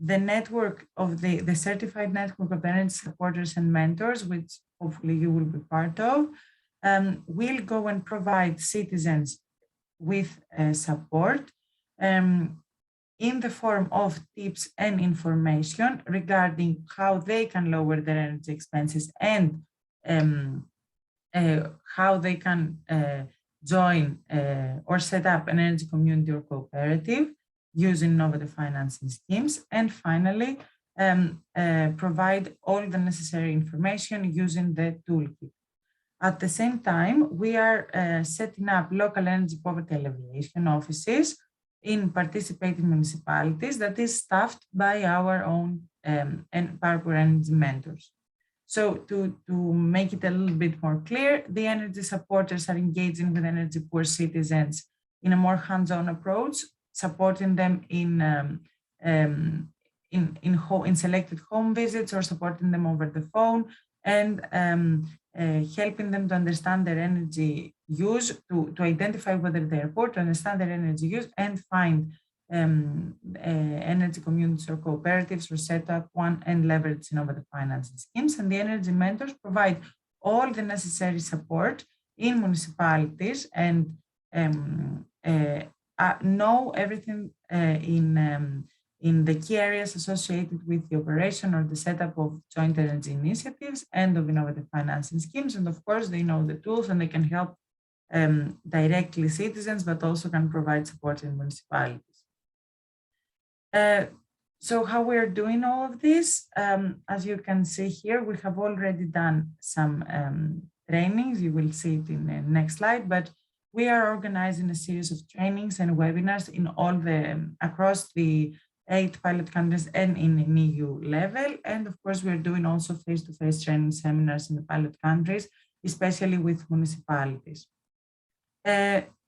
the network of the certified network of energy supporters and mentors, which hopefully you will be part of, will go and provide citizens with support in the form of tips and information regarding how they can lower their energy expenses and how they can join or set up an energy community or cooperative using innovative financing schemes. And finally, provide all the necessary information using the toolkit. At the same time, we are setting up local energy poverty alleviation offices in participating municipalities that is staffed by our own and POWERPOOR energy mentors. So to make it a little bit more clear, the energy supporters are engaging with energy poor citizens in a more hands-on approach, supporting them in selected home visits or supporting them over the phone, and helping them to understand their energy use, to identify whether they are poor, to understand their energy use, and find energy communities or cooperatives or set up one and leverage innovative financing schemes. And the energy mentors provide all the necessary support in municipalities and know everything in the key areas associated with the operation or the setup of joint energy initiatives and of innovative financing schemes. And of course, they know the tools and they can help directly citizens, but also can provide support in municipalities. So how we're doing all of this, as you can see here, we have already done some trainings. You will see it in the next slide, but we are organizing a series of trainings and webinars in all across the 8 pilot countries and in an EU level. And of course, we're doing also face-to-face training seminars in the pilot countries, especially with municipalities.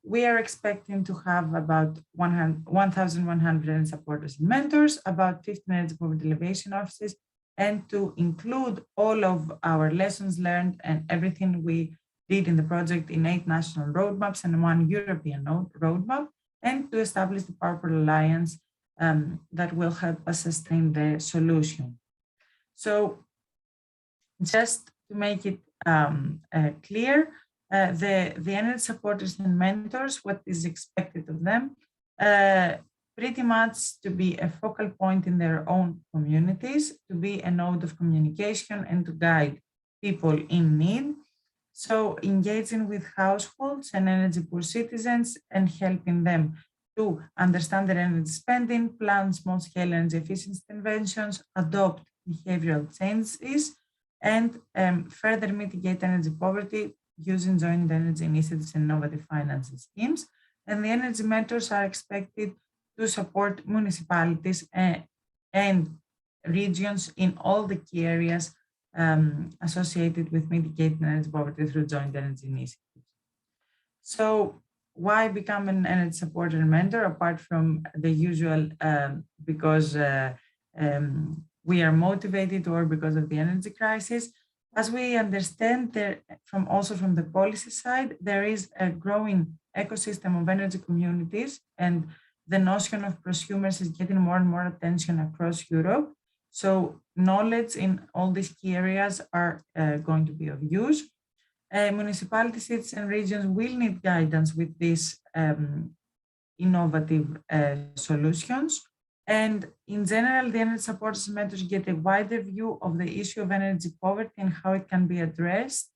We are expecting to have about 1,100 supporters and mentors, about 15 energy poverty alleviation offices, and to include all of our lessons learned and everything we did in the project in 8 national roadmaps and 1 European roadmap, and to establish the POWERPOOR Alliance that will help us sustain the solution. So just to make it clear, the energy supporters and mentors, what is expected of them, pretty much to be a focal point in their own communities, to be a node of communication and to guide people in need. So engaging with households and energy poor citizens and helping them to understand their energy spending, plan small-scale energy efficiency interventions, adopt behavioral changes, and further mitigate energy poverty using joint energy initiatives and innovative financing schemes. And the energy mentors are expected to support municipalities and regions in all the key areas associated with mitigating energy poverty through joint energy initiatives. So why become an energy supporter and mentor, apart from the usual because we are motivated or because of the energy crisis? As we understand, there also from the policy side, there is a growing ecosystem of energy communities, and the notion of prosumers is getting more and more attention across Europe. So knowledge in all these key areas are going to be of use. Municipalities, cities, and regions will need guidance with these innovative solutions. And in general, the energy supporters and mentors get a wider view of the issue of energy poverty and how it can be addressed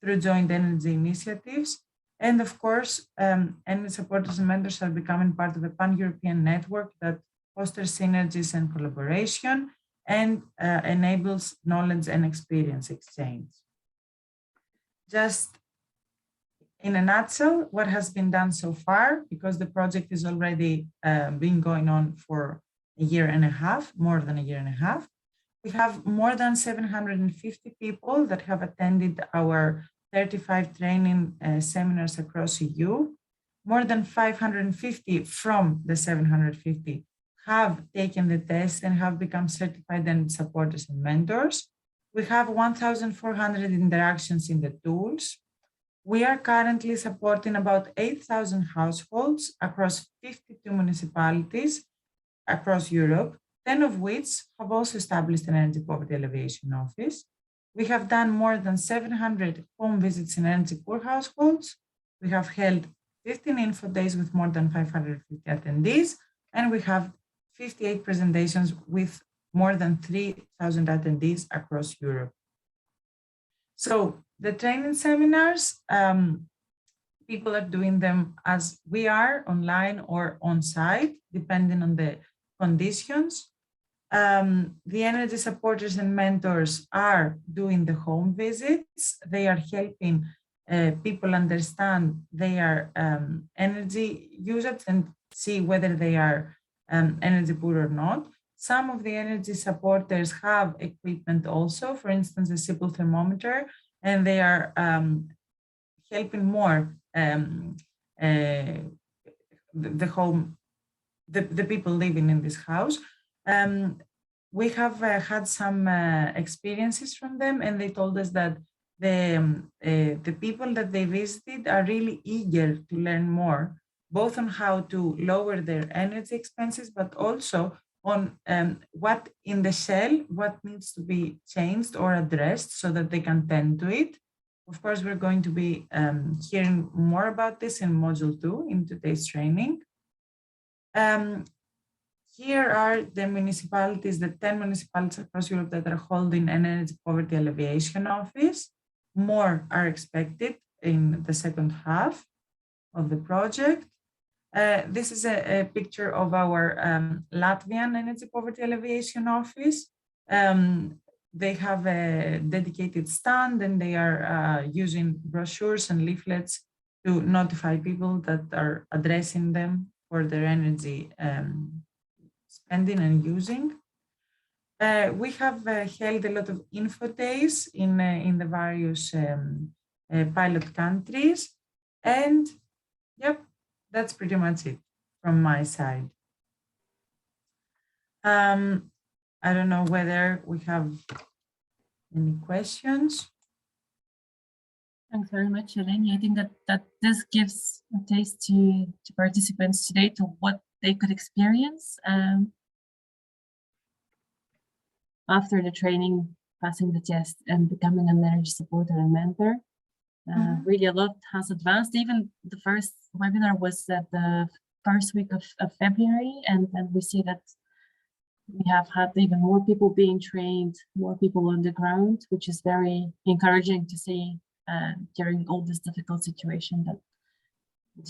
through joint energy initiatives. And of course, energy supporters and mentors are becoming part of a pan-European network that fosters synergies and collaboration and enables knowledge and experience exchange. Just in a nutshell, what has been done so far, because the project is already been going on for a year and a half, more than a year and a half. We have more than 750 people that have attended our 35 training seminars across EU. More than 550 from the 750 have taken the test and have become certified energy supporters and mentors. We have 1,400 interactions in the tools. We are currently supporting about 8,000 households across 52 municipalities across Europe, 10 of which have also established an energy poverty alleviation office. We have done more than 700 home visits in energy poor households. We have held 15 info days with more than 550 attendees, and we have 58 presentations with more than 3,000 attendees across Europe. So the training seminars, people are doing them as we are, online or on site, depending on the conditions. The energy supporters and mentors are doing the home visits. They are helping people understand their energy usage and see whether they are energy poor or not. Some of the energy supporters have equipment also, for instance, a simple thermometer, and they are helping more the people living in this house. We have had some experiences from them, and they told us that the people that they visited are really eager to learn more, both on how to lower their energy expenses, but also on what in the shell, what needs to be changed or addressed so that they can tend to it. Of course, we're going to be hearing more about this in Module 2 in today's training. Here are the municipalities, the 10 municipalities across Europe that are holding an energy poverty alleviation office. More are expected in the second half of the project. This is a picture of our Latvian energy poverty alleviation office. They have a dedicated stand, and they are using brochures and leaflets to notify people that are addressing them for their energy spending and using. We have held a lot of info days in the various pilot countries, and yep, that's pretty much it from my side. I don't know whether we have any questions. Thanks very much, Eleni. I think that this gives a taste to participants today to what they could experience after the training, passing the test, and becoming an energy supporter and mentor. Really, a lot has advanced. Even the first webinar was at the first week of February, and we see that we have had even more people being trained, more people on the ground, which is very encouraging to see during all this difficult situation that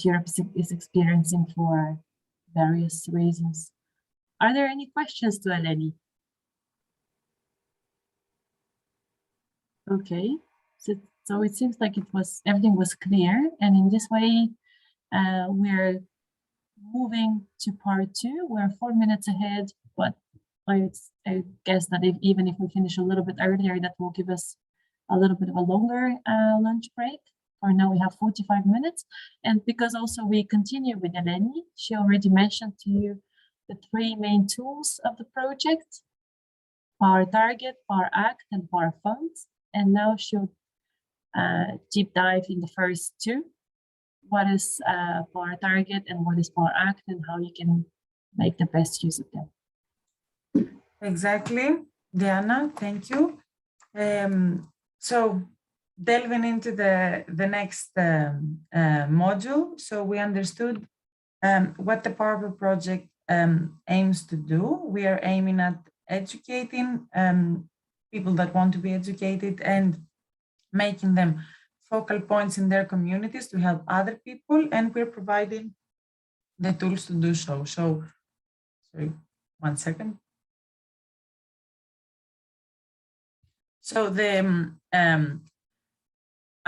Europe is experiencing for various reasons. Are there any questions to Eleni? Okay, so it seems like everything was clear, and in this way, we're moving to part 2. We're 4 minutes ahead, but I guess that even if we finish a little bit earlier, that will give us a little bit of a longer lunch break. For now, we have 45 minutes. And because also we continue with Eleni, she already mentioned to you the 3 main tools of the project: Power Target, Power Act, and Power Funds. And now she'll deep dive in the first 2. What is Power Target and what is Power Act, and how you can make the best use of them. Exactly, Diana, thank you. So delving into the next module, so we understood what the POWERPOOR project aims to do. We are aiming at educating people that want to be educated and making them focal points in their communities to help other people, and we're providing the tools to do so. So, sorry, 1 second. So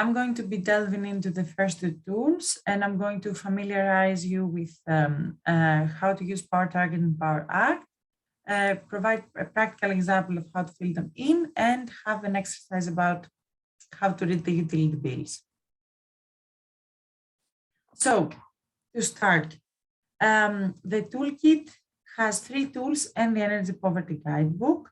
I'm going to be delving into the first 2 tools, and I'm going to familiarize you with how to use Power Target and Power Act, provide a practical example of how to fill them in, and have an exercise about how to read the utility bills. So to start, the toolkit has 3 tools and the Energy Poverty Guidebook.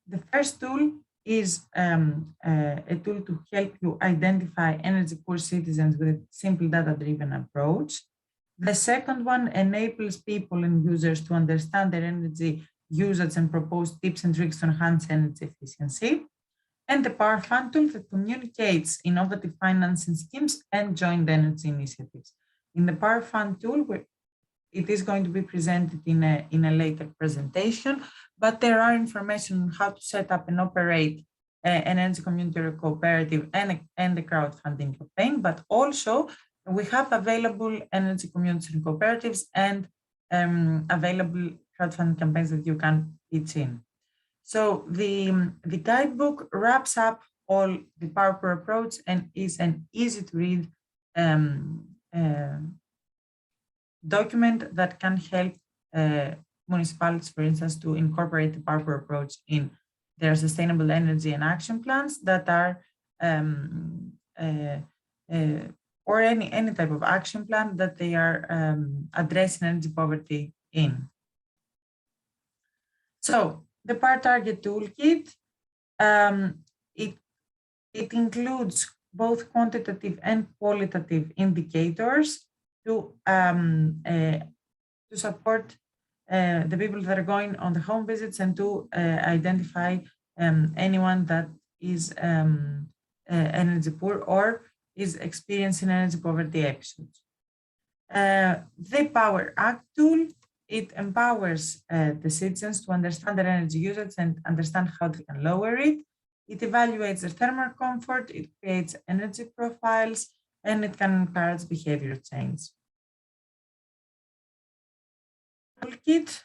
The first tool is a tool to help you identify energy poor citizens with a simple data-driven approach. The second one enables people and users to understand their energy usage and propose tips and tricks to enhance energy efficiency. And the Power Fund tool that communicates innovative financing schemes and joint energy initiatives. In the Power Fund tool, it is going to be presented in a later presentation, but there are information on how to set up and operate an energy community or cooperative and the crowdfunding campaign, but also we have available energy communities and cooperatives and available crowdfunding campaigns that you can pitch in. So the guidebook wraps up all the POWERPOOR approach and is an easy to read document that can help municipalities, for instance, to incorporate the POWERPOOR approach in their sustainable energy and action plans that are, or any type of action plan that they are addressing energy poverty in. So the Power Target Toolkit, it includes both quantitative and qualitative indicators to support the people that are going on the home visits and to identify anyone that is energy poor or is experiencing energy poverty episodes. The Power Act tool, it empowers the citizens to understand their energy usage and understand how they can lower it. It evaluates their thermal comfort, it creates energy profiles, and it can encourage behavior change. Toolkit,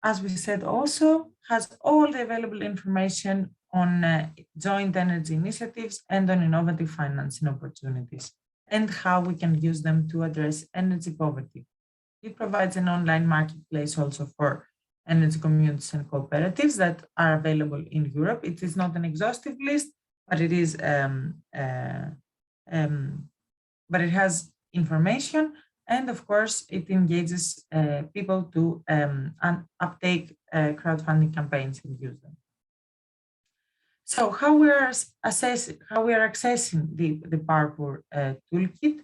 as we said, also has all the available information on joint energy initiatives and on innovative financing opportunities and how we can use them to address energy poverty. It provides an online marketplace also for energy communities and cooperatives that are available in Europe. It is not an exhaustive list, but it is but it has information, and of course it engages people to uptake crowdfunding campaigns and use them. So how we are accessing the PowerPoor toolkit.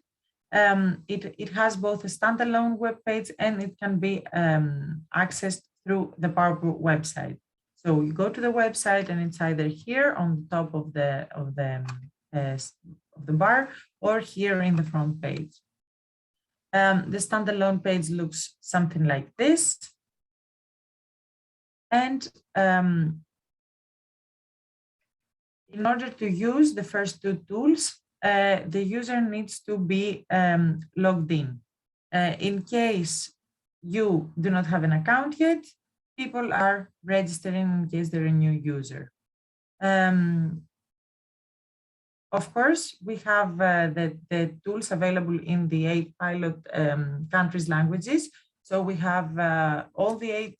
It has both a standalone web page and it can be accessed through the PowerPoor website. So you go to the website and it's either here on the top of the bar or here in the front page. The standalone page looks something like this. And in order to use the first two tools, the user needs to be logged in. In case you do not have an account yet, people are registering in case they're a new user. Of course, we have the tools available in the 8 pilot countries' languages. So we have all the 8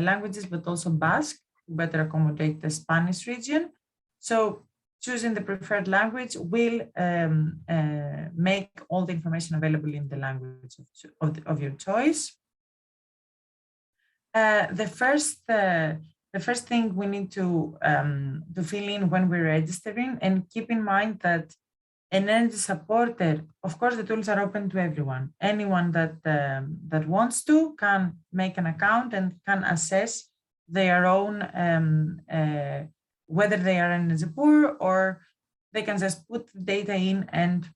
languages, but also Basque to better accommodate the Spanish region. So choosing the preferred language will make all the information available in the language of your choice. The first thing we need to fill in when we're registering, and keep in mind that an energy supporter, of course, the tools are open to everyone. Anyone that wants to can make an account and can assess their own whether they are energy poor, or they can just put the data in and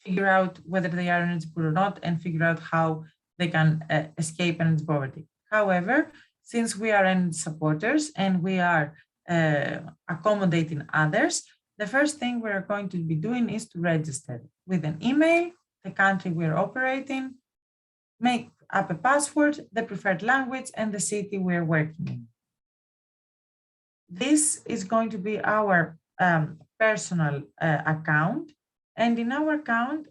figure out whether they are energy poor or not, and figure out how they can escape energy poverty. However, since we are energy supporters and we are accommodating others, the first thing we're going to be doing is to register with an email, the country we're operating, make up a password, the preferred language, and the city we're working in. This is going to be our personal account. And in our account,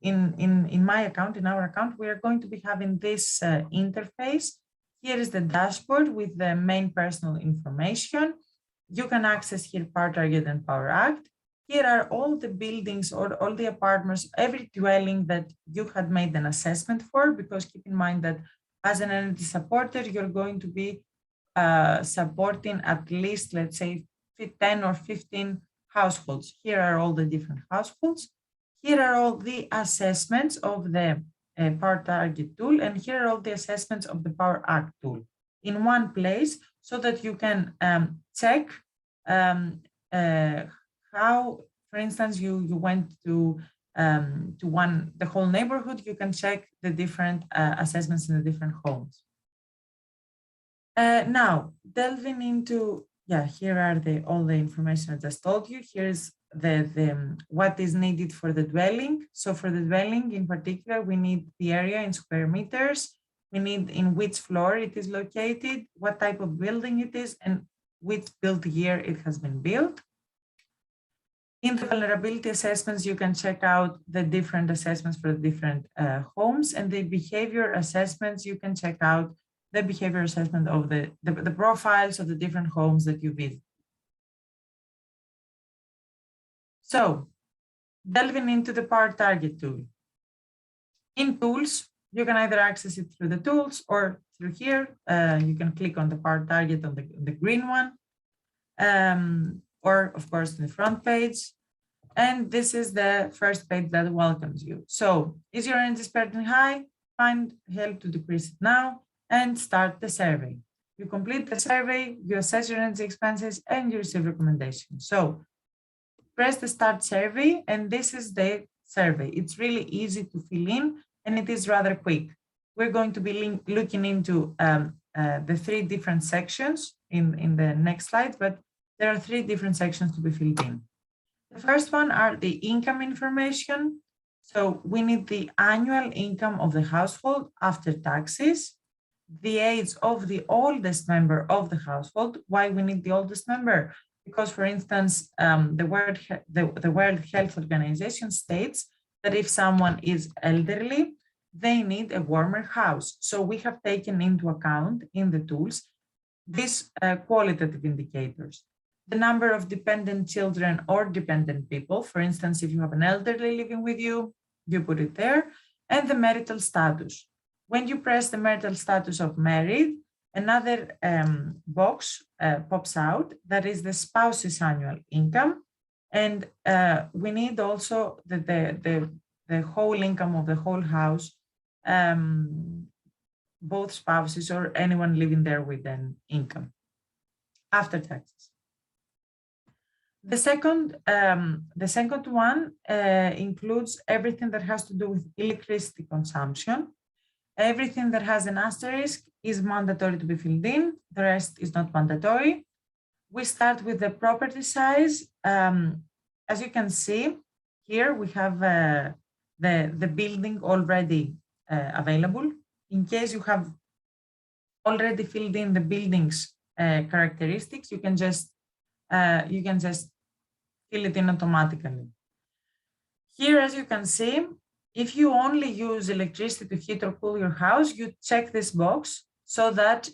in my account, in our account, we are going to be having this interface. Here is the dashboard with the main personal information. You can access here Power Target and Power Act. Here are all the buildings or all the apartments, every dwelling that you had made an assessment for, because keep in mind that as an energy supporter, you're going to be supporting at least, let's say, 10 or 15 households. Here are all the different households. Here are all the assessments of the Power Target tool, and here are all the assessments of the Power Act tool in one place, so that you can check how, for instance, you went to the whole neighborhood. You can check the different assessments in the different homes. Now, delving into, here are all the information I just told you. Here's the what is needed for the dwelling. So for the dwelling in particular, we need the area in square meters. We need in which floor it is located, what type of building it is, and which build year it has been built. In the vulnerability assessments, you can check out the different assessments for the different homes, and the behavior assessments, you can check out the behavior assessment of the profiles of the different homes that you visit. So, delving into the Power Target tool. In tools, you can either access it through the tools or through here. You can click on the Power Target on the green one, or of course in the front page. And this is the first page that welcomes you. So, is your energy spending high? Find help to decrease it now and start the survey. You complete the survey, you assess your energy expenses, and you receive recommendations. So, press the Start Survey, and this is the survey. It's really easy to fill in, and it is rather quick. We're going to be looking into the 3 different sections in the next slide, but there are 3 different sections to be filled in. The first one are the income information. So we need the annual income of the household after taxes, the age of the oldest member of the household. Why we need the oldest member? Because, for instance, the World Health Organization states that if someone is elderly, they need a warmer house. So we have taken into account in the tools these qualitative indicators. The number of dependent children or dependent people. For instance, if you have an elderly living with you, you put it there, and the marital status. When you press the marital status of married, another box pops out, that is the spouse's annual income. And we need also the whole income of the whole house, both spouses or anyone living there with an income after taxes. The second one includes everything that has to do with electricity consumption. Everything that has an asterisk is mandatory to be filled in. The rest is not mandatory. We start with the property size. As you can see, here we have the building already available. In case you have already filled in the building's characteristics, you can just fill it in automatically. Here, as you can see, if you only use electricity to heat or cool your house, you check this box so that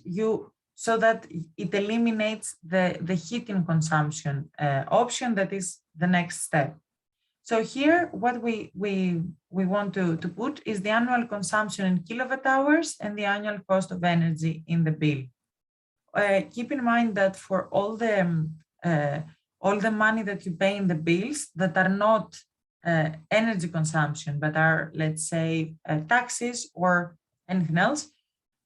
it eliminates the heating consumption option. That is the next step. So here, what we want to put is the annual consumption in kilowatt hours and the annual cost of energy in the bill. Keep in mind that for all the money that you pay in the bills that are not energy consumption, but are, let's say, taxes or anything else,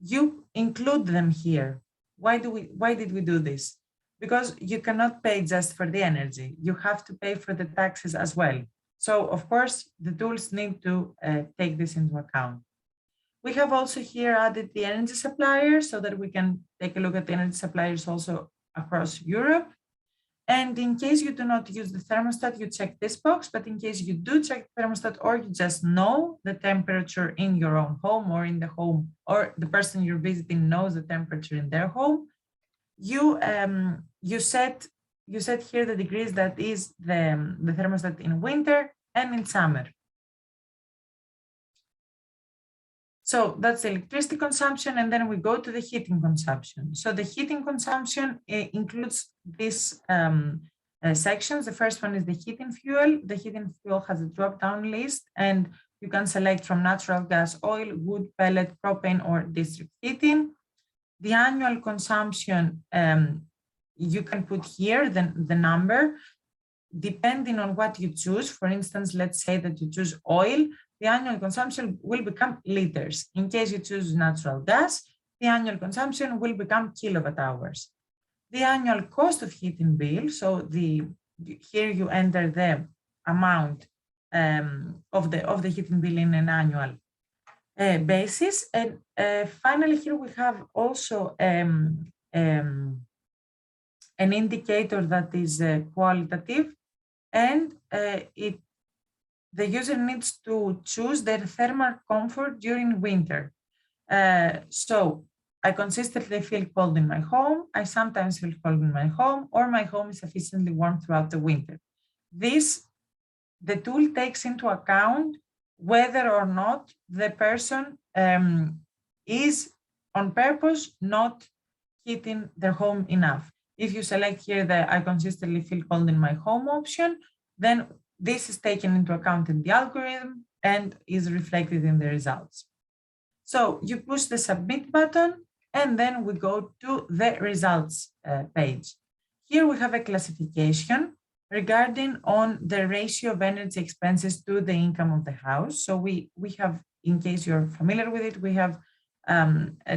you include them here. Why did we do this? Because you cannot pay just for the energy. You have to pay for the taxes as well. So, of course, the tools need to take this into account. We have also here added the energy suppliers so that we can take a look at the energy suppliers also across Europe. And in case you do not use the thermostat, you check this box. But in case you do check the thermostat, or you just know the temperature in your own home or in the home, or the person you're visiting knows the temperature in their home, you set here the degrees that is the thermostat in winter and in summer. So that's the electricity consumption, and then we go to the heating consumption. So the heating consumption includes these sections. The first one is the heating fuel. The heating fuel has a drop-down list, and you can select from natural gas, oil, wood, pellet, propane, or district heating. The annual consumption, you can put here the number, depending on what you choose. For instance, let's say that you choose oil, the annual consumption will become liters. In case you choose natural gas, the annual consumption will become kilowatt hours. The annual cost of heating bill, so here you enter the amount of the heating bill in an annual basis. And finally, here we have also an indicator that is qualitative, and the user needs to choose their thermal comfort during winter. So I consistently feel cold in my home, I sometimes feel cold in my home, or my home is sufficiently warm throughout the winter. The tool takes into account whether or not the person is on purpose not heating their home enough. If you select here the I consistently feel cold in my home option, then this is taken into account in the algorithm and is reflected in the results. So you push the submit button, and then we go to the results page. Here we have a classification regarding on the ratio of energy expenses to the income of the house. So we have, in case you're familiar with it, we have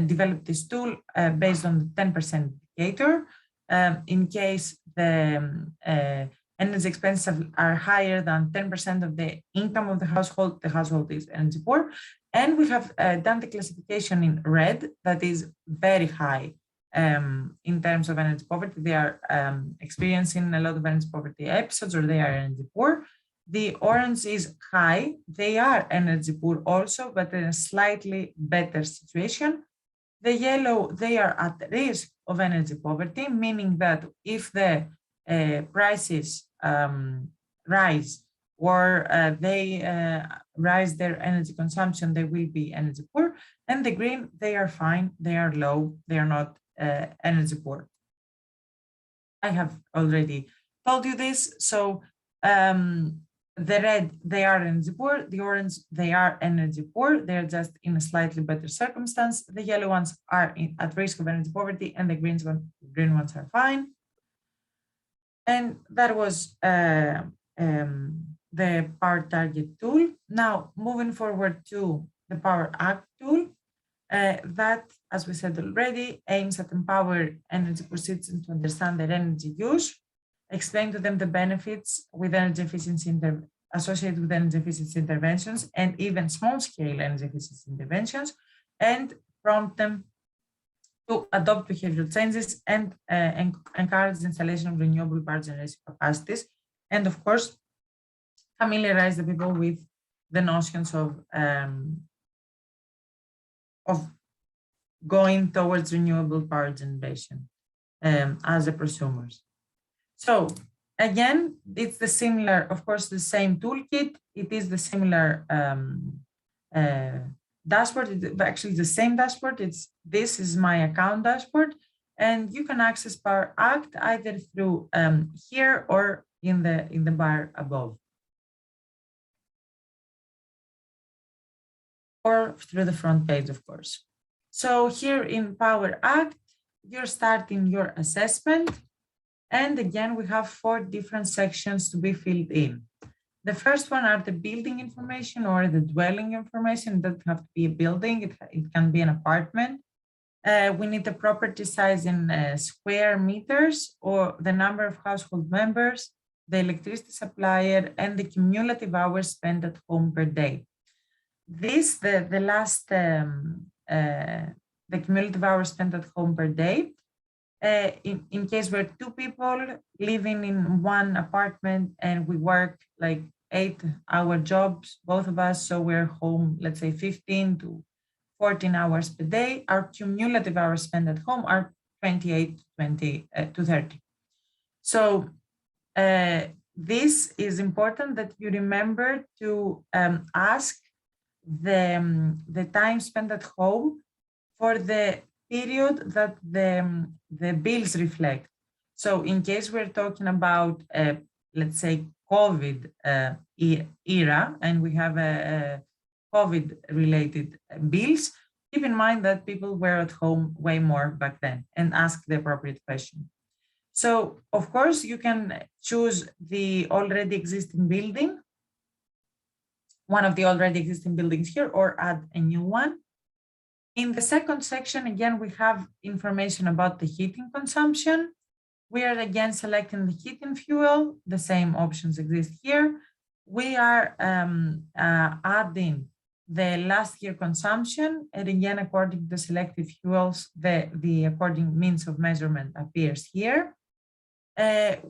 developed this tool based on the 10% indicator. In case the energy expenses are higher than 10% of the income of the household is energy poor. And we have done the classification in red, that is very high in terms of energy poverty. They are experiencing a lot of energy poverty episodes, or they are energy poor. The orange is high. They are energy poor also, but in a slightly better situation. The yellow, they are at risk of energy poverty, meaning that if the prices rise or they rise their energy consumption, they will be energy poor. And the green, they are fine, they are low, they are not energy poor. I have already told you this. So the red, they are energy poor. The orange, they are energy poor. They're just in a slightly better circumstance. The yellow ones are at risk of energy poverty, and the green ones are fine. And that was the Power Target tool. Now, moving forward to the Power Act tool, that, as we said already, aims at empower energy poor citizens to understand their energy use, explain to them the benefits with energy efficiency associated with energy efficiency interventions, and even small-scale energy efficiency interventions, and prompt them to adopt behavioral changes and encourage the installation of renewable power generation capacities, and of course, familiarize the people with the notions of going towards renewable power generation as a prosumers. So again, it's the similar, of course, the same toolkit. It is the similar dashboard. It's actually the same dashboard. This is my account dashboard, and you can access Power Act either through here or in the bar above, or through the front page, of course. So here in Power Act, you're starting your assessment. And again, we have 4 different sections to be filled in. The first one are the building information or the dwelling information. It doesn't have to be a building, it can be an apartment. We need the property size in square meters, or the number of household members, the electricity supplier, and the cumulative hours spent at home per day. This, the cumulative hours spent at home per day. In case we're 2 people living in one apartment and we work like 8-hour jobs, both of us, so we're home, let's say 15 to 14 hours per day, our cumulative hours spent at home are 28 to 30. So this is important that you remember to ask the time spent at home for the period that the bills reflect. So in case we're talking about, let's say, COVID era, and we have a COVID-related bills, keep in mind that people were at home way more back then, and ask the appropriate question. So, of course, you can choose the already existing building, one of the already existing buildings here, or add a new one. In the second section, again, we have information about the heating consumption. We are again selecting the heating fuel. The same options exist here. We are adding the last year consumption, and again, according to the selected fuels, the according means of measurement appears here.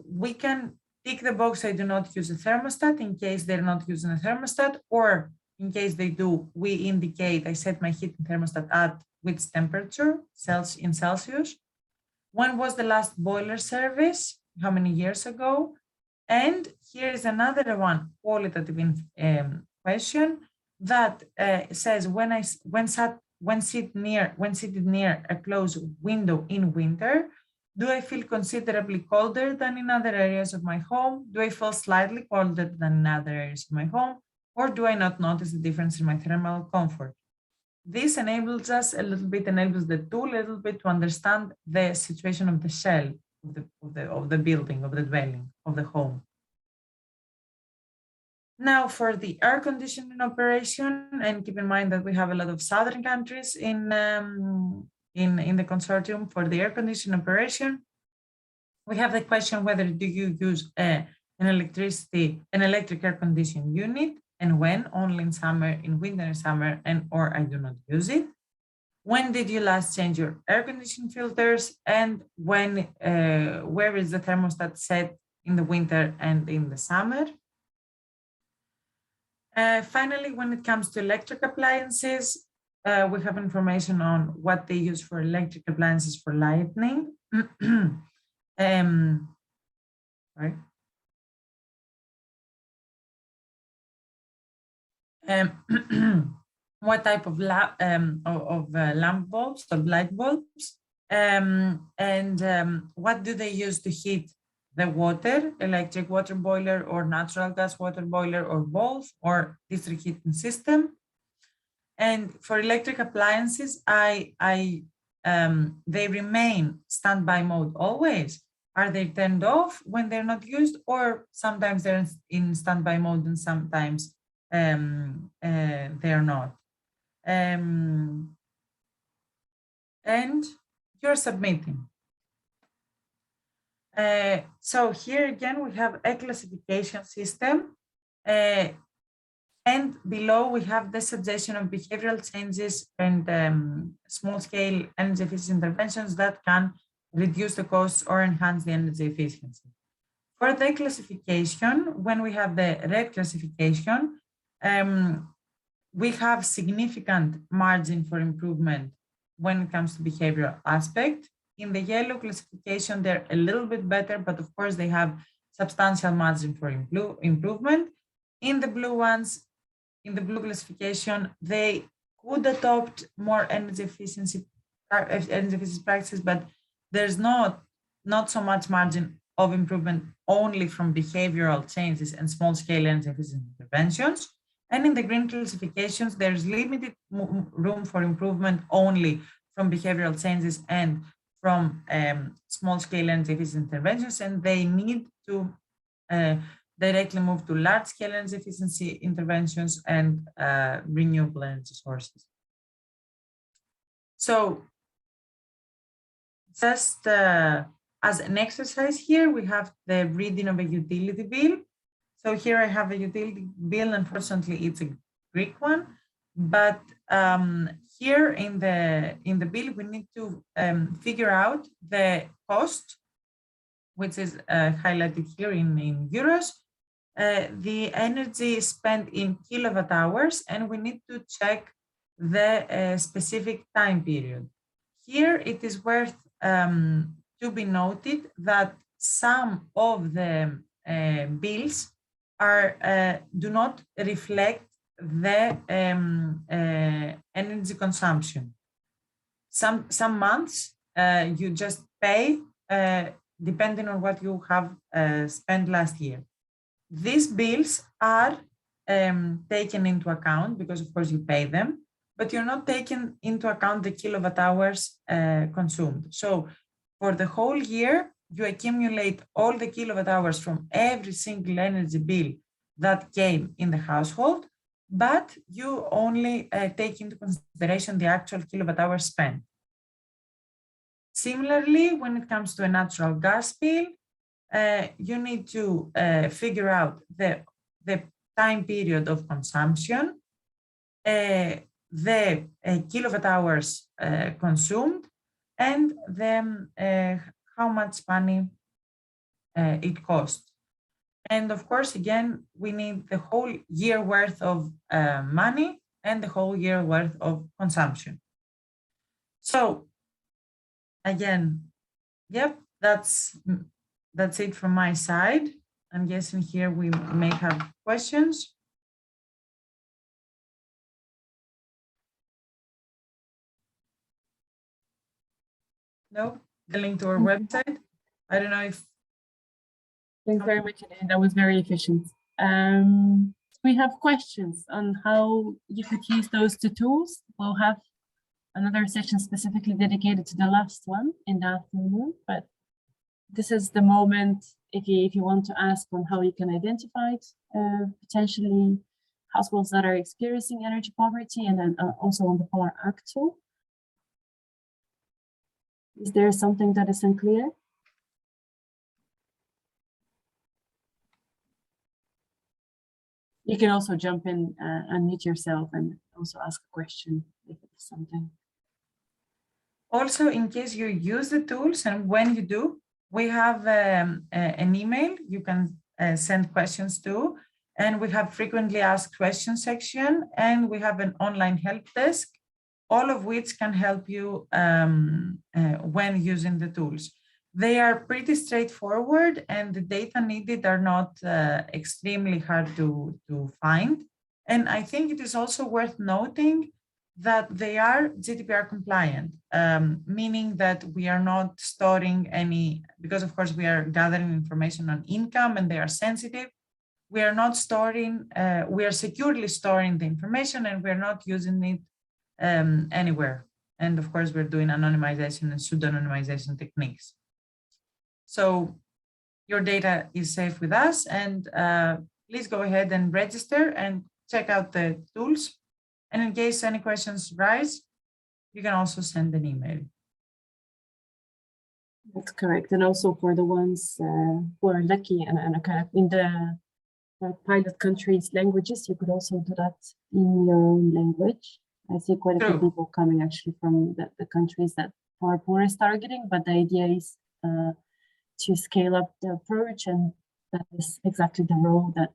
We can tick the box, I do not use a thermostat, in case they're not using a thermostat, or in case they do, we indicate I set my heating thermostat at which temperature, in Celsius. When was the last boiler service? How many years ago? And here is another one, qualitative question that says when seated near a closed window in winter, do I feel considerably colder than in other areas of my home? Do I feel slightly colder than in other areas of my home? Or do I not notice the difference in my thermal comfort? This enables us enables the tool a little bit to understand the situation of the shell of the building, of the dwelling, of the home. Now for the air conditioning operation, and keep in mind that we have a lot of southern countries in the consortium for the air conditioning operation. We have the question whether do you use an electric air conditioning unit, and when, only in summer, in winter and summer, and or I do not use it. When did you last change your air conditioning filters, and when, where is the thermostat set in the winter and in the summer? Finally, when it comes to electric appliances, we have information on what they use for electric appliances for lighting. Sorry. what type of lamp bulbs or light bulbs, and what do they use to heat the water, electric water boiler or natural gas water boiler or both, or district heating system. And for electric appliances, they remain standby mode always. Are they turned off when they're not used, or sometimes they're in standby mode and sometimes they're not? And you're submitting. So here again, we have a classification system. And below we have the suggestion of behavioral changes and small-scale energy efficiency interventions that can reduce the costs or enhance the energy efficiency. For the classification, when we have the red classification, we have significant margin for improvement when it comes to behavioral aspect. In the yellow classification, they're a little bit better, but of course they have substantial margin for improvement. In the blue ones, in the blue classification, they could adopt more energy efficiency practices, but there's not so much margin of improvement only from behavioral changes and small-scale energy efficiency interventions. And in the green classifications, there's limited room for improvement only from behavioral changes and from small-scale energy efficiency interventions, and they need to directly move to large-scale energy efficiency interventions and renewable energy sources. So just as an exercise here, we have the reading of a utility bill. So here I have a utility bill. Unfortunately, it's a Greek one, but here in the bill, we need to figure out the cost, which is highlighted here in euros, the energy spent in kilowatt hours, and we need to check the specific time period. Here it is worth to be noted that some of the bills do not reflect the energy consumption. Some months you just pay depending on what you have spent last year. These bills are taken into account because of course you pay them, but you're not taking into account the kilowatt hours consumed. So for the whole year, you accumulate all the kilowatt hours from every single energy bill that came in the household, but you only take into consideration the actual kilowatt hours spent. Similarly, when it comes to a natural gas bill, you need to figure out the time period of consumption, the kilowatt hours consumed, and then how much money it costs. And of course, again, we need the whole year worth of money and the whole year worth of consumption. So again, yep, that's it from my side. I'm guessing here we may have questions. No, the link to our website. I don't know if. Thanks very much, Elaine. That was very efficient. We have questions on how you could use those two tools. We'll have another session specifically dedicated to the last one in the afternoon, but this is the moment if you want to ask on how you can identify potentially households that are experiencing energy poverty, and then also on the Power Act tool. Is there something that is unclear? You can also jump in, unmute yourself, and also ask a question if it's something. Also, in case you use the tools, and when you do, we have an email you can send questions to, and we have frequently asked questions section, and we have an online help desk, all of which can help you when using the tools. They are pretty straightforward, and the data needed are not extremely hard to find. And I think it is also worth noting that they are GDPR compliant, meaning that we are not storing any, because of course we are gathering information on income and they are sensitive. We are not storing, we are securely storing the information and we're not using it anywhere. And of course, we're doing anonymization and pseudo-anonymization techniques. So your data is safe with us, and please go ahead and register and check out the tools. And in case any questions rise, you can also send an email. That's correct. And also for the ones who are lucky and kind of in the pilot countries' languages, you could also do that in your own language. I see quite a few people coming actually from the countries that POWERPOOR is targeting, but the idea is to scale up the approach, and that is exactly the role that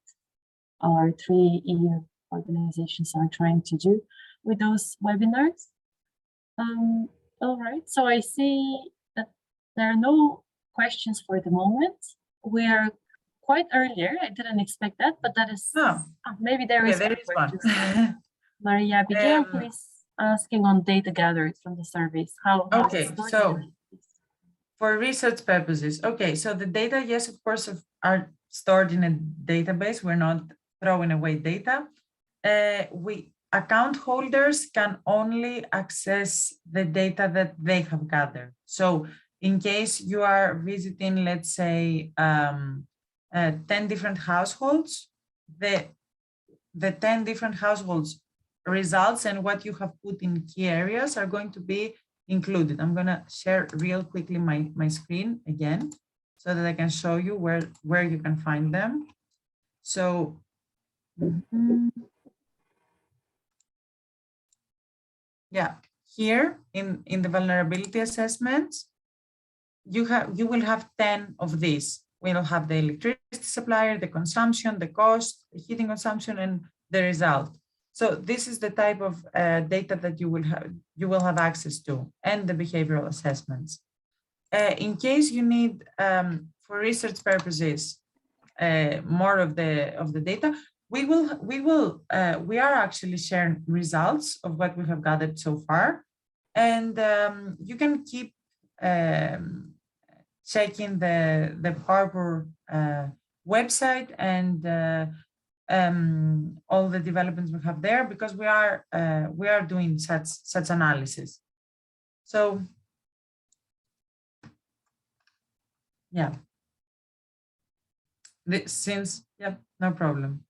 our 3 EU organizations are trying to do with those webinars. All right, so I see that there are no questions for the moment. We are quite earlier. I didn't expect that, but that is maybe there is one. Maria began, please, asking on data gathered from the surveys. How okay, so for research purposes, okay, so the data, yes, of course, are stored in a database. We're not throwing away data. Account holders can only access the data that they have gathered. So in case you are visiting, let's say, 10 different households, the 10 different households results and what you have put in key areas are going to be included. I'm going to share real quickly my screen again so that I can show you where you can find them. So yeah, here in the vulnerability assessments, you will have 10 of these. We'll have the electricity supplier, the consumption, the cost, the heating consumption, and the result. So this is the type of data that you will have access to, and the behavioral assessments. In case you need, for research purposes, more of the data, we are actually sharing results of what we have gathered so far, and you can keep checking the POWERPOOR website and all the developments we have there, because we are doing such analysis. So yeah, no problem.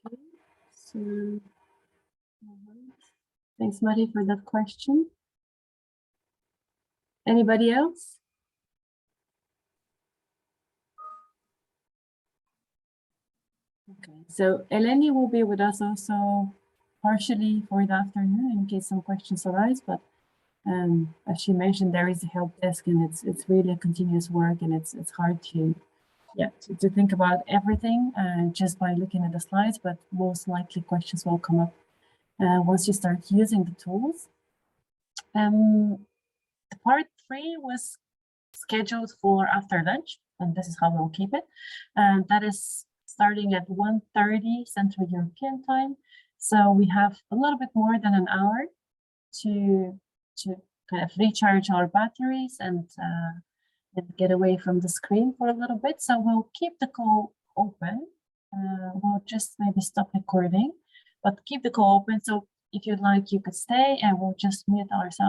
Okay, so thanks, Marie, for that question. Anybody else? Okay, so Eleni will be with us also partially for the afternoon in case some questions arise, but as she mentioned, there is a help desk, and it's really a continuous work, and it's hard to think about everything just by looking at the slides, but most likely questions will come up once you start using the tools. The part 3 was scheduled for after lunch, and this is how we'll keep it. That is starting at 1:30 Central European time. So we have a little bit more than an hour to kind of recharge our batteries and get away from the screen for a little bit. So we'll keep the call open. We'll just maybe stop recording, but keep the call open. So if you'd like, you could stay, and we'll just mute ourselves